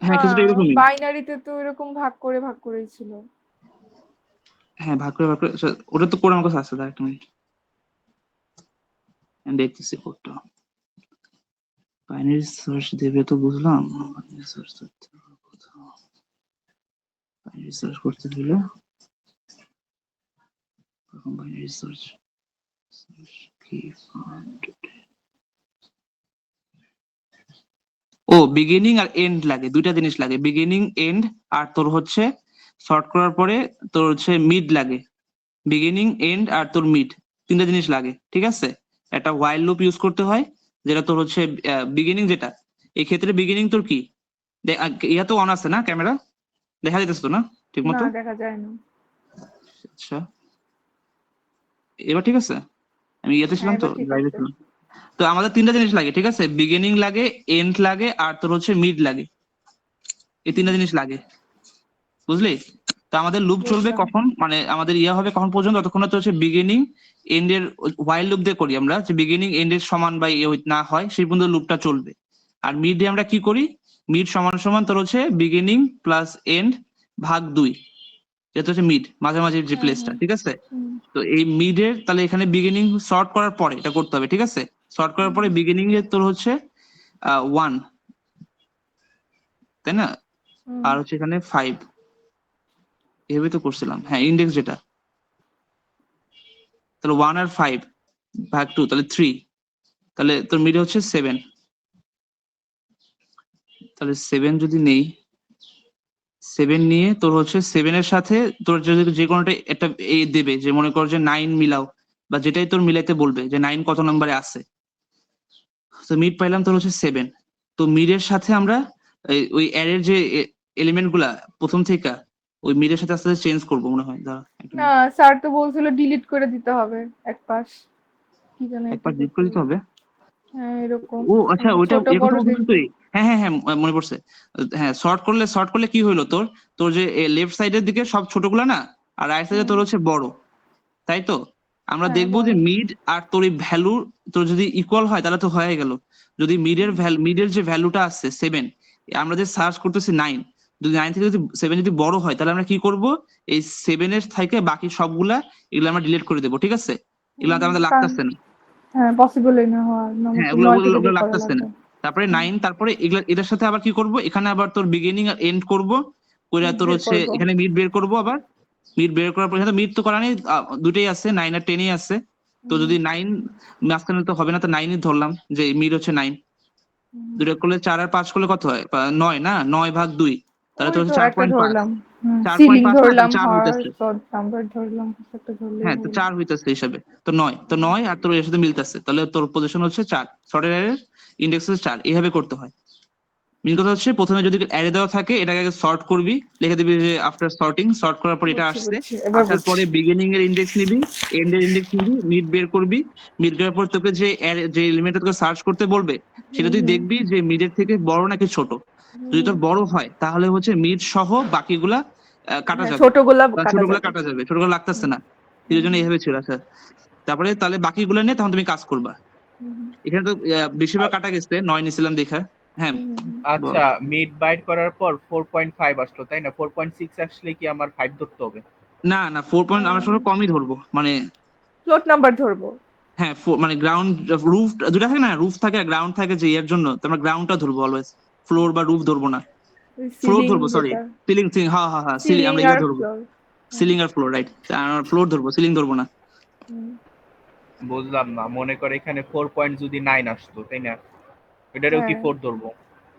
হ্যাঁ কিছুটা এরকমই। বাইনারিতে তো এরকম ভাগ করেই ছিল। হ্যাঁ ভাগ করে আচ্ছা, ওটা তো করে আমার কাছে আছে, দাঁড়া একটা মিনিট আমি দেখতেছি কোডটা। বাইনারি সার্চ দেবে তো বুঝলাম, বাইনারি সার্চ করতে হবে কোথাও, বাইনারি সার্চ করতে হলে তখন বাইনারি সার্চ কি ফান্ড, ও বিগিনিং আর এন্ড লাগে, দুইটা জিনিস লাগে, বিগিনিং এন্ড, আর তোর হচ্ছে সর্ট করার পরে তোর হচ্ছে মিড লাগে। বিগিনিং এন্ড আর তোর মিড তিনটা জিনিস লাগে, ঠিক আছে। একটা হোয়াইল লুপ ইউজ করতে হয়, যেটা তোর হচ্ছে বিগিনিং, যেটা এই ক্ষেত্রে বিগিনিং তোর কি ইয়া তো অন আছে না, ক্যামেরা দেখা যাইতেছে তো না ঠিক মতো? না দেখা যায় না। আচ্ছা এবার ঠিক আছে, আমি ইয়েতে ছিলাম তো, এবার ঠিক লাইভে আছে। ছিলাম। তো আমাদের তিনটা জিনিস লাগে, ঠিক আছে, বিগিনিং লাগে, এন্ড লাগে, আর তোর হচ্ছে মিড লাগে। এই তিনটা জিনিস লাগে, বুঝলি? তো আমাদের লুপ চলবে বুঝলাম। কখন, মানে আমাদের ইয়া হবে কখন পর্যন্ত, যতক্ষণ না তো হচ্ছে বিগিনিং এন্ড এর হোয়াইল লুপ দিয়ে করি আমরা, যে বিগিনিং এন্ড এর সমান বা না হয় সেই পর্যন্ত লুপটা চলবে। আর মিডে আমরা কি করি, মিড সমান সমান তোর হচ্ছে বিগিনিং প্লাস এন্ড ভাগ 2, যেটা হচ্ছে মিড মাঝামাঝি যে প্লেসটা, ঠিক আছে। তো এই মিডের তাহলে এখানে বিগিনিং সর্ট করার পরে এটা করতে হবে, ঠিক আছে। সর্ট করার পরে বিগিনিং এর তোর হচ্ছে 1, তাই না, আর হচ্ছে এখানে 5, এভাবে তো করছিলাম, হ্যাঁ ইন্ডেক্স যেটা, তাহলে 1 আর 5 ভাগ 2 তাহলে 3, তাহলে তোর মিডে হচ্ছে 7। তাহলে 7 যদি নেই, 7 নিয়ে তোর হচ্ছে 7 এর সাথে তোর যদি যে কোনোটা একটা এই দেবে, যে মনে কর যে 9 মিলাও, বা যেটাই তোর মিলাইতে বলবে যে 9 কত নম্বরে আছে। তো মিড পাইলাম তোর হচ্ছে 7। তো মিডের সাথে আমরা ওই অ্যারের যে এলিমেন্ট গুলা প্রথম থেকে ওই মিডের সাথে আস্তে আস্তে চেঞ্জ করবো মনে হয়, দাঁড়া একটা না minute। স্যার তো বলছিল ডিলিট করে দিতে হবে এক পাশ, কি জানো একবার ডিলিট করে দিতে হবে। হ্যাঁ এরকম। ও আচ্ছা ওইটা ছোট এর বড় কথা বলছিস তুই? হ্যাঁ হ্যাঁ হ্যাঁ মনে পড়ছে। হ্যাঁ সর্ট করলে কি হইলো তোর, তোর যে লেফট সাইডের দিকে সব ছোটগুলা না, আর রাইট সাইডে তোর হচ্ছে বড়, তাই তো। আমরা হ্যাঁ, দেখবো যে বড়। মিড আর তোর এই ভ্যালু তোর যদি ইকুয়াল হয় তাহলে তো হয়ে গেল। যদি মিডের যে ভ্যালুটা আছে 7, আমরা যে সার্চ করতেছি 9, যদি 9 থেকে যদি 7 যদি বড় হয় তাহলে আমরা কি করব, এই 7 এর থেকে বাকি সবগুলা এগুলো আমরা ডিলিট করে দেবো, ঠিক আছে। এগুলো তো আমাদের লাগতেছে না, হ্যাঁ পসিবলই না হওয়ার, হ্যাঁ 9 থেকে ওগুলো বের করা লাগতেছে না। লাগবে। তারপরে 9, তারপরে এগুলা এটার সাথে আবার কি করব, এখানে আবার তোর বিগিনিং আর এন্ড করব, কইরা তোর বের হচ্ছে করবো। এখানে মিড বের করব, আবার মিড বের করার পরে মিড তো করা নেই, দুটোই আছে 9 আর 10ই আছে। তো যদি 9 মাঝখানে তো হবে না, তো 9ই ধরলাম যে মিড হচ্ছে 9, দুটো করলে 4 আর 5 করলে কত হয়, 9 না, 9 ভাগ 2 তাহলে তো ওই হচ্ছে তো একটা 4.5, ধরলাম, সিলিং 4.5 না, ধরলাম, 4 হার হইতেছে। নাম্বার ধরলাম, কিছু একটা ধরলেই হ্যাঁ তো হলো। 4 হইতেছে হিসাবে, তো 9, তো 9 আর তোর এর সাথে মিলতেছে, তাহলে তোর পজিশন হচ্ছে 4, সর্টেড অ্যারের ইন্ডেক্স হচ্ছে 4, এইভাবে করতে হয়। মেন কথা হচ্ছে প্রথমে যদি অ্যারে দেওয়া থাকে এটাকে আগে সর্ট করবি, লিখে দিবি যে আফটার সর্টিং, সর্ট করার পর এটা আসছে, বুঝছি, এবার আসার পরে বিগিনিং এর ইন্ডেক্স নিবি, এন্ড এর ইন্ডেক্স নিবি, মিড বের করবি, মিড করার পর তোকে যে এলিমেন্টটা তোকে সার্চ করতে বলবে সেটা তুই দেখবি যে মিডের থেকে বড় নাকি ছোট। যদি তোর বড় হয় তাহলে হচ্ছে মিড সহ বাকিগুলা কাটা যাবে, ছোটগুলা ছোটগুলা কাটা যাবে, ছোটগুলো লাগতেছে না, এই জন্য এইভাবে ছিল। আচ্ছা তারপরে তাহলে বাকিগুলো নিয়ে তখন তুমি কাজ করবা। এখানে তো বেশিরভাগ কাটা গেছে, 9 নিছিলাম দেখা। হ্যাঁ আচ্ছা মিড বাইট করার পর 4.5 আসলো তাই না? 4.6 আসলে কি আমার 5 ধরতে হবে? না না 4 পয়েন্ট আমরা সব কমই ধরবো, মানে ফ্লোট নাম্বার ধরবো। হ্যাঁ মানে গ্রাউন্ড রুফ দুটা থাকে না, রুফ থাকে গ্রাউন্ড থাকে, যে এর জন্য তো আমরা গ্রাউন্ডটা ধরবো অলওয়েজ, ফ্লোর বা রুফ ধরবো না, ফ্লোর ধরবো, সরি সিলিং, হ্যাঁ হ্যাঁ হ্যাঁ সিলিং, আমরা ইয়ে ধরবো, সিলিং আর ফ্লোর, রাইট, ফ্লোর ধরবো, সিলিং ধরবো না। বুঝলাম না, মনে করে এখানে 4 যদি 9 আসতো তাই না, এটারেও কি হ্যাঁ 4 ধরবো?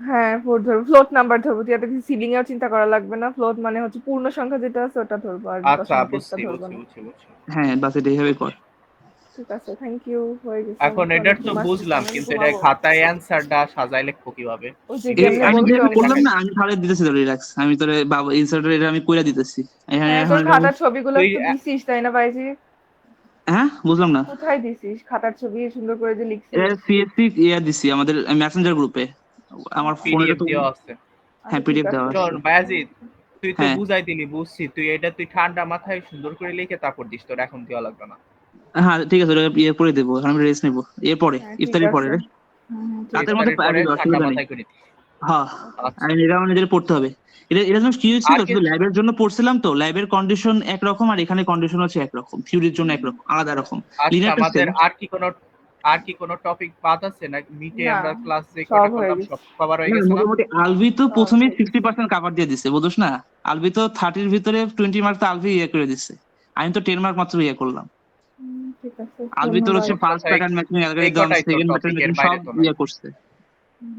হ্যাঁ, ফোর ধরবো, ফ্লোট নাম্বার ধরবো, তুই এত কিছু সিলিং এও চিন্তা করা লাগবে না, ফ্লোট মানে হচ্ছে পূর্ণ সংখ্যা যেটা আছে ওটা ধরবো, আর আচ্ছা দশমিকেরটা বুঝছি ধরবো বুঝছি না। বুঝছি বুঝছি। হ্যাঁ বাস এটা এইভাবে কর। ঠিক আছে, থ্যাংক ইউ, হয়ে গেছে এখন আমার, এটার অনেক তো ঘুম আসতেছে, বুঝলাম, আমি কিন্তু এটা ঘুমাবো। খাতায় অ্যান্সারটা সাজায় লিখবো কিভাবে? ওই যে এই যেমনি আমি বলছো যেভাবে ওরকম। করলাম না, আমি তাহলে দিতেছি তো রিল্যাক্স, আমি তোরে বাবা ইনসার্টার এটা আমি কইরা দিতেছি এখানে হ্যাঁ, এখন তোর এটা খাতার ছবিগুলো তুই তো দিছিস তাই না ভাইজি? হ্যাঁ বুঝলাম না। কোথায় দিছিস খাতার ছবি সুন্দর করে যে এটা লিখছিস? সিএসসি ইয়া দিছি আমাদের মেসেঞ্জার গ্রুপে, আমার ফোনে পিডিএফ তো। দেওয়া আছে। হ্যাঁ আচ্ছা ঠিক পিডিএফ দেওয়া আছে। আছে। শোন বায়াজিৎ, তুই তো হ্যাঁ বুঝাই দিলি, বুঝছি, তুই এটা তুই ঠান্ডা মাথায় সুন্দর করে লিখে তারপর দিস, তোর এখন দেওয়া লাগবে না। হ্যাঁ ঠিক আছে, ওটা ইয়ে করে দেবো, এখন আমি রেস্ট নেবো এরপরে হ্যাঁ ঠিক ইফতারির পরে আছে। রে। ঠিক রাতের আছে। মধ্যে ইফতারের পারি পরে দেবো, ঠান্ডা অসুবিধা নেই। মাথায় করে দিস। হ্যাঁ আচ্ছা। আমি এটা আমাদের পড়তে হবে। এটা জন্য কি হয়েছিল, আর কি? শুধু ল্যাবের জন্য পড়ছিলাম তো, ল্যাবের কন্ডিশন একরকম আর এখানে কন্ডিশন হচ্ছে একরকম, থিওরির জন্য একরকম আলাদা রকম, আচ্ছা, লিনিয়ারটা আমাদের সেম। আর কি কোনো টপিক বাদ আছে না? মিটে না, আমরা ক্লাস যে সব কয়টা হয়ে করলাম গেছে, সব কভার হয়ে না গেছে না? মোটামুটি আলভি তো সব প্রথমে হয়ে গেছে। 60% কাভার দিয়ে দিছে, বুঝছ না? আলভি তো 30-র ভিতরে 20 মার্ক তো আলভি ইয়ে করে দিছে, আমি তো 10 মার্ক মাত্র ইয়ে করলাম। ঠিক আছে, আলভি তোর হচ্ছে ধন্যবাদ। ফার্স্ট আচ্ছা, প্যাটার্ন ম্যাচিং, এই অ্যালগরিদম, কটাই তো সেকেন্ড প্যাটার্ন টপিক, এর ম্যাচিং বাইরে সব তো নাই। ইয়ে করছে।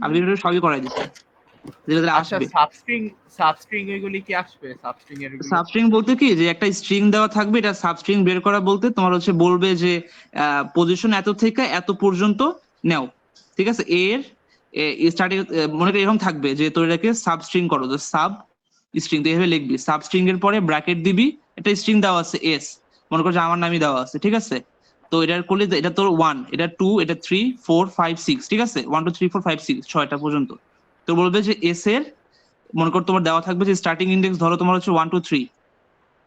আলভি সবই করাই দিছে, যেটা যেটা আচ্ছা, আসবে। সাবস্ট্রিং ওইগুলি কি আসবে? সাবস্ট্রিং এর গুলো? সাবস্ট্রিং বলতে কি, যে একটা স্ট্রিং দেওয়া থাকবে, এটা সাবস্ট্রিং বের করা বলতে তোমার হচ্ছে বলবে যে পজিশন এত থেকে এত পর্যন্ত নেও, ঠিক আছে? এর স্টার্টিং মনে করি এরকম থাকবে যে তোর এটাকে সাবস্ট্রিং করো, তো সাব স্ট্রিং তো এইভাবে লিখবি, সাবস্ট্রিং এর পরে ব্র্যাকেট দিবি, একটা স্ট্রিং দেওয়া আছে এস, মনে কর যে আমার নামই দেওয়া আছে, ঠিক আছে? তো এটার করলে এটা তোর 1, এটা 2, এটা 3, 4, 5, 6, ঠিক আছে? 1 2 3 4 5 6 6টা পর্যন্ত। তো বলবে যে এস এর, মনে কর তোমার দেওয়া থাকবে যে স্টার্টিং ইন্ডেক্স ধরো তোমার হচ্ছে 1 2 3,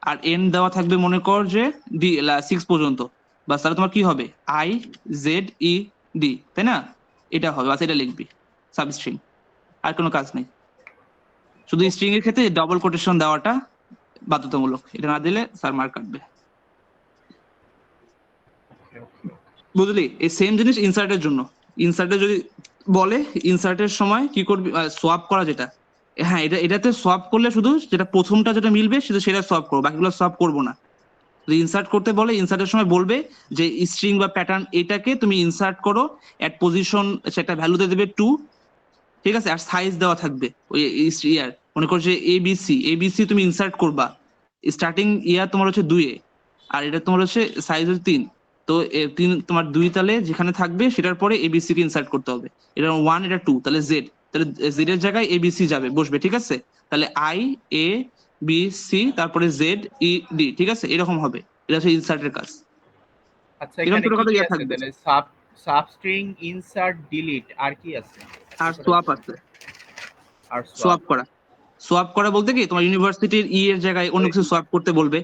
আর এন দেওয়া থাকবে মনে কর যে ডি 6 পর্যন্ত, বাস তাহলে তোমার কি হবে, আই জেড ই ডি, তাই না? এটা হবে, বাস এটা লিখবি সাবস্ট্রিং, আর কোনো কাজ নেই। শুধু স্ট্রিং এর ক্ষেত্রে ডবল কোটেশন দেওয়াটা বাধ্যতামূলক, এটা না দিলে স্যার মার্ক কাটবে। বুঝলি? এই সেম জিনিস ইনসার্টের জন্য, ইনসার্টে যদি বলে ইনসার্টের সময় কি করবি, সোয়াপ করা যেটা, হ্যাঁ এটাতে সোয়াপ করলে শুধু যেটা প্রথমটা যেটা মিলবে সেটা সোয়াপ করবো, বাকিগুলো সোয়াপ করবো না। যদি ইনসার্ট করতে বলে ইনসার্টের সময় বলবে যে স্ট্রিং বা প্যাটার্ন এটাকে তুমি ইনসার্ট করো, এট পজিশন সেটা ভ্যালুতে দেবে 2, ঠিক আছে? আর সাইজ দেওয়া থাকবে ওই ইয়ার, মনে করো যে এবিসি তুমি ইনসার্ট করবা, স্টার্টিং ইয়ার তোমার হচ্ছে 2 আর এটা তোমার হচ্ছে সাইজ হচ্ছে 3, তো 3 তোমার 2 তাহলে যেখানে থাকবে সেটার পরে এবিসি কে ইনসার্ট করতে হবে, এটা 1 এটা 2, তাহলে জেড, তাহলে জেড এর জায়গায় এবিসি যাবে বসবে, ঠিক আছে? তাহলে আই এ বি সি তারপরে জেড ই ডি, ঠিক আছে? এরকম হবে, এটা হচ্ছে ইনসার্টের কাজ। আচ্ছা, এরকম এখানে কি ছোটখাটো কি ইয়া আছে থাকবে। তাহলে? সাবস্ট্রিং, ইনসার্ট, ডিলিট, আর কি আছে? আর সোয়াপ আছে, আর সোয়াপ সোয়াপ। করা। সোয়াপ করা বলতে কি, তোমার ইউনিভার্সিটির ই এর জায়গায় অন্য কিছু সোয়াপ করতে বলবে,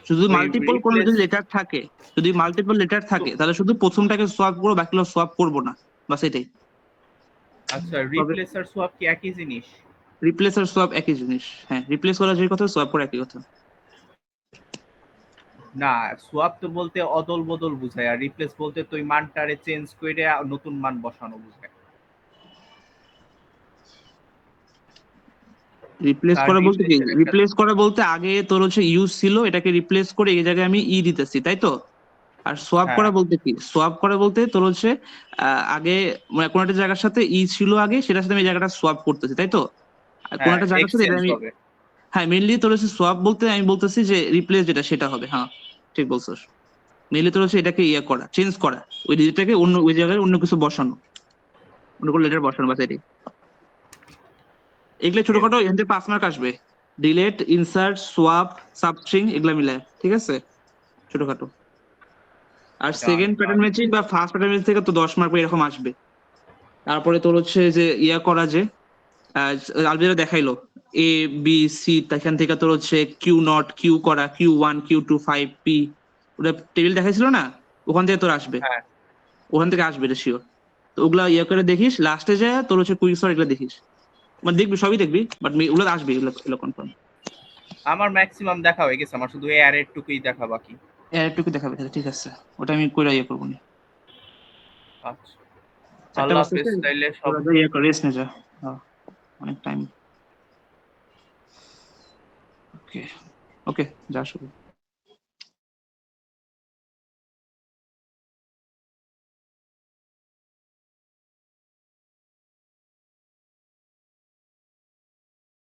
শুধু ওই মাল্টিপল কোনো রিপ্লেস। যদি লেটার থাকে, যদি মাল্টিপল লেটার থাকে তাহলে শুধু প্রথমটাকে সোয়াপ করবো, বাকিগুলো সোয়াপ করবো না, বাস এটাই। আচ্ছা, তবে রিপ্লেস আর সোয়াপ কি একই জিনিস? রিপ্লেস আর সোয়াপ একই জিনিস, হ্যাঁ রিপ্লেস করা যে কথা, সোয়াপ করা একই কথা। না, সোয়াপ তো বলতে অদল বদল বুঝায়, আর রিপ্লেস বলতে তো ওই মানটারে চেঞ্জ করে নতুন মান বসানো বুঝায়। রিপ্লেস তার করা বলতে কি, রিপ্লেসের একটা। রিপ্লেস করা বলতে আগে তোর হচ্ছে ইউজ ছিল, এটাকে রিপ্লেস করে এই জায়গায় আমি ই দিতেছি, তাই তো? আর সোয়াপ হ্যাঁ, করা বলতে কি, সোয়াপ করা বলতে তোর হচ্ছে আগে মানে কোনো একটা জায়গার সাথে ই ছিল আগে, সেটার সাথে আমি এই জায়গাটা সোয়াপ করতেছি, তাই তো? আর কোনো হ্যাঁ, একটা জায়গার সাথে এটা এক্সচেঞ্জ আমি, হবে। হ্যাঁ মেইনলি তোর হচ্ছে সোয়াপ বলতে আমি বলতেছি যে রিপ্লেস যেটা সেটা হবে, হ্যাঁ ঠিক বলছিস। মেইনলি তোর হচ্ছে এটাকে ইয়ে করা, চেঞ্জ করা, ওই ডিজিটটাকে অন্য ওই জায়গায় অন্য কিছু বসানো, অন্য কোনো লেটার বসানো, বাস এটাই। এগুলো ছোটখাটো এখান থেকে 5 মার্ক আসবে, ডিলেট, ইনসার্ট, সোয়াপ, সাবস্ট্রিং, এগুলা মিলায়, ঠিক আছে? ছোটখাটো। আর সেকেন্ড প্যাটার্ন ম্যাচিং বা ফার্স্ট প্যাটার্ন ম্যাচিং থেকে তো 10 মার্ক এরকম আসবে। তারপরে তোর হচ্ছে যে ইয়া করা, যে আলজেরা দেখাইলো এ বি সি, এখান থেকে তোর হচ্ছে কিউ নট, কিউ করা, Q1 Q2 5 পি, ওটা টেবিল দেখাইছিল না, ওখান থেকে তোর আসবে, হ্যাঁ, ওখান থেকে আসবে এটা শিওর। তো ওগুলা ইয়া করে দেখিস, লাস্টে যায় তোর হচ্ছে কুইকসর, এগুলো দেখিস, মানে দেখবি সবই দেখবি, বাট ওগুলো আসবে, এগুলো কনফার্ম। আমার ম্যাক্সিমাম দেখা হয়ে গেছে, আমার শুধু এই অ্যারের টুকুই দেখা বাকি। একটুকু দেখাবে তাহলে, ঠিক আছে? ওটা আমি কইরা ইয়ে করবো না। আচ্ছা, 4টা আল্লাহ বাজতেছে, হাফেজ তাইলে সব। তোরা যা ইয়ে কর, রেস্ট নে যা। হ্যাঁ, অনেক টাইম। ওকে ওকে, যা শুরু।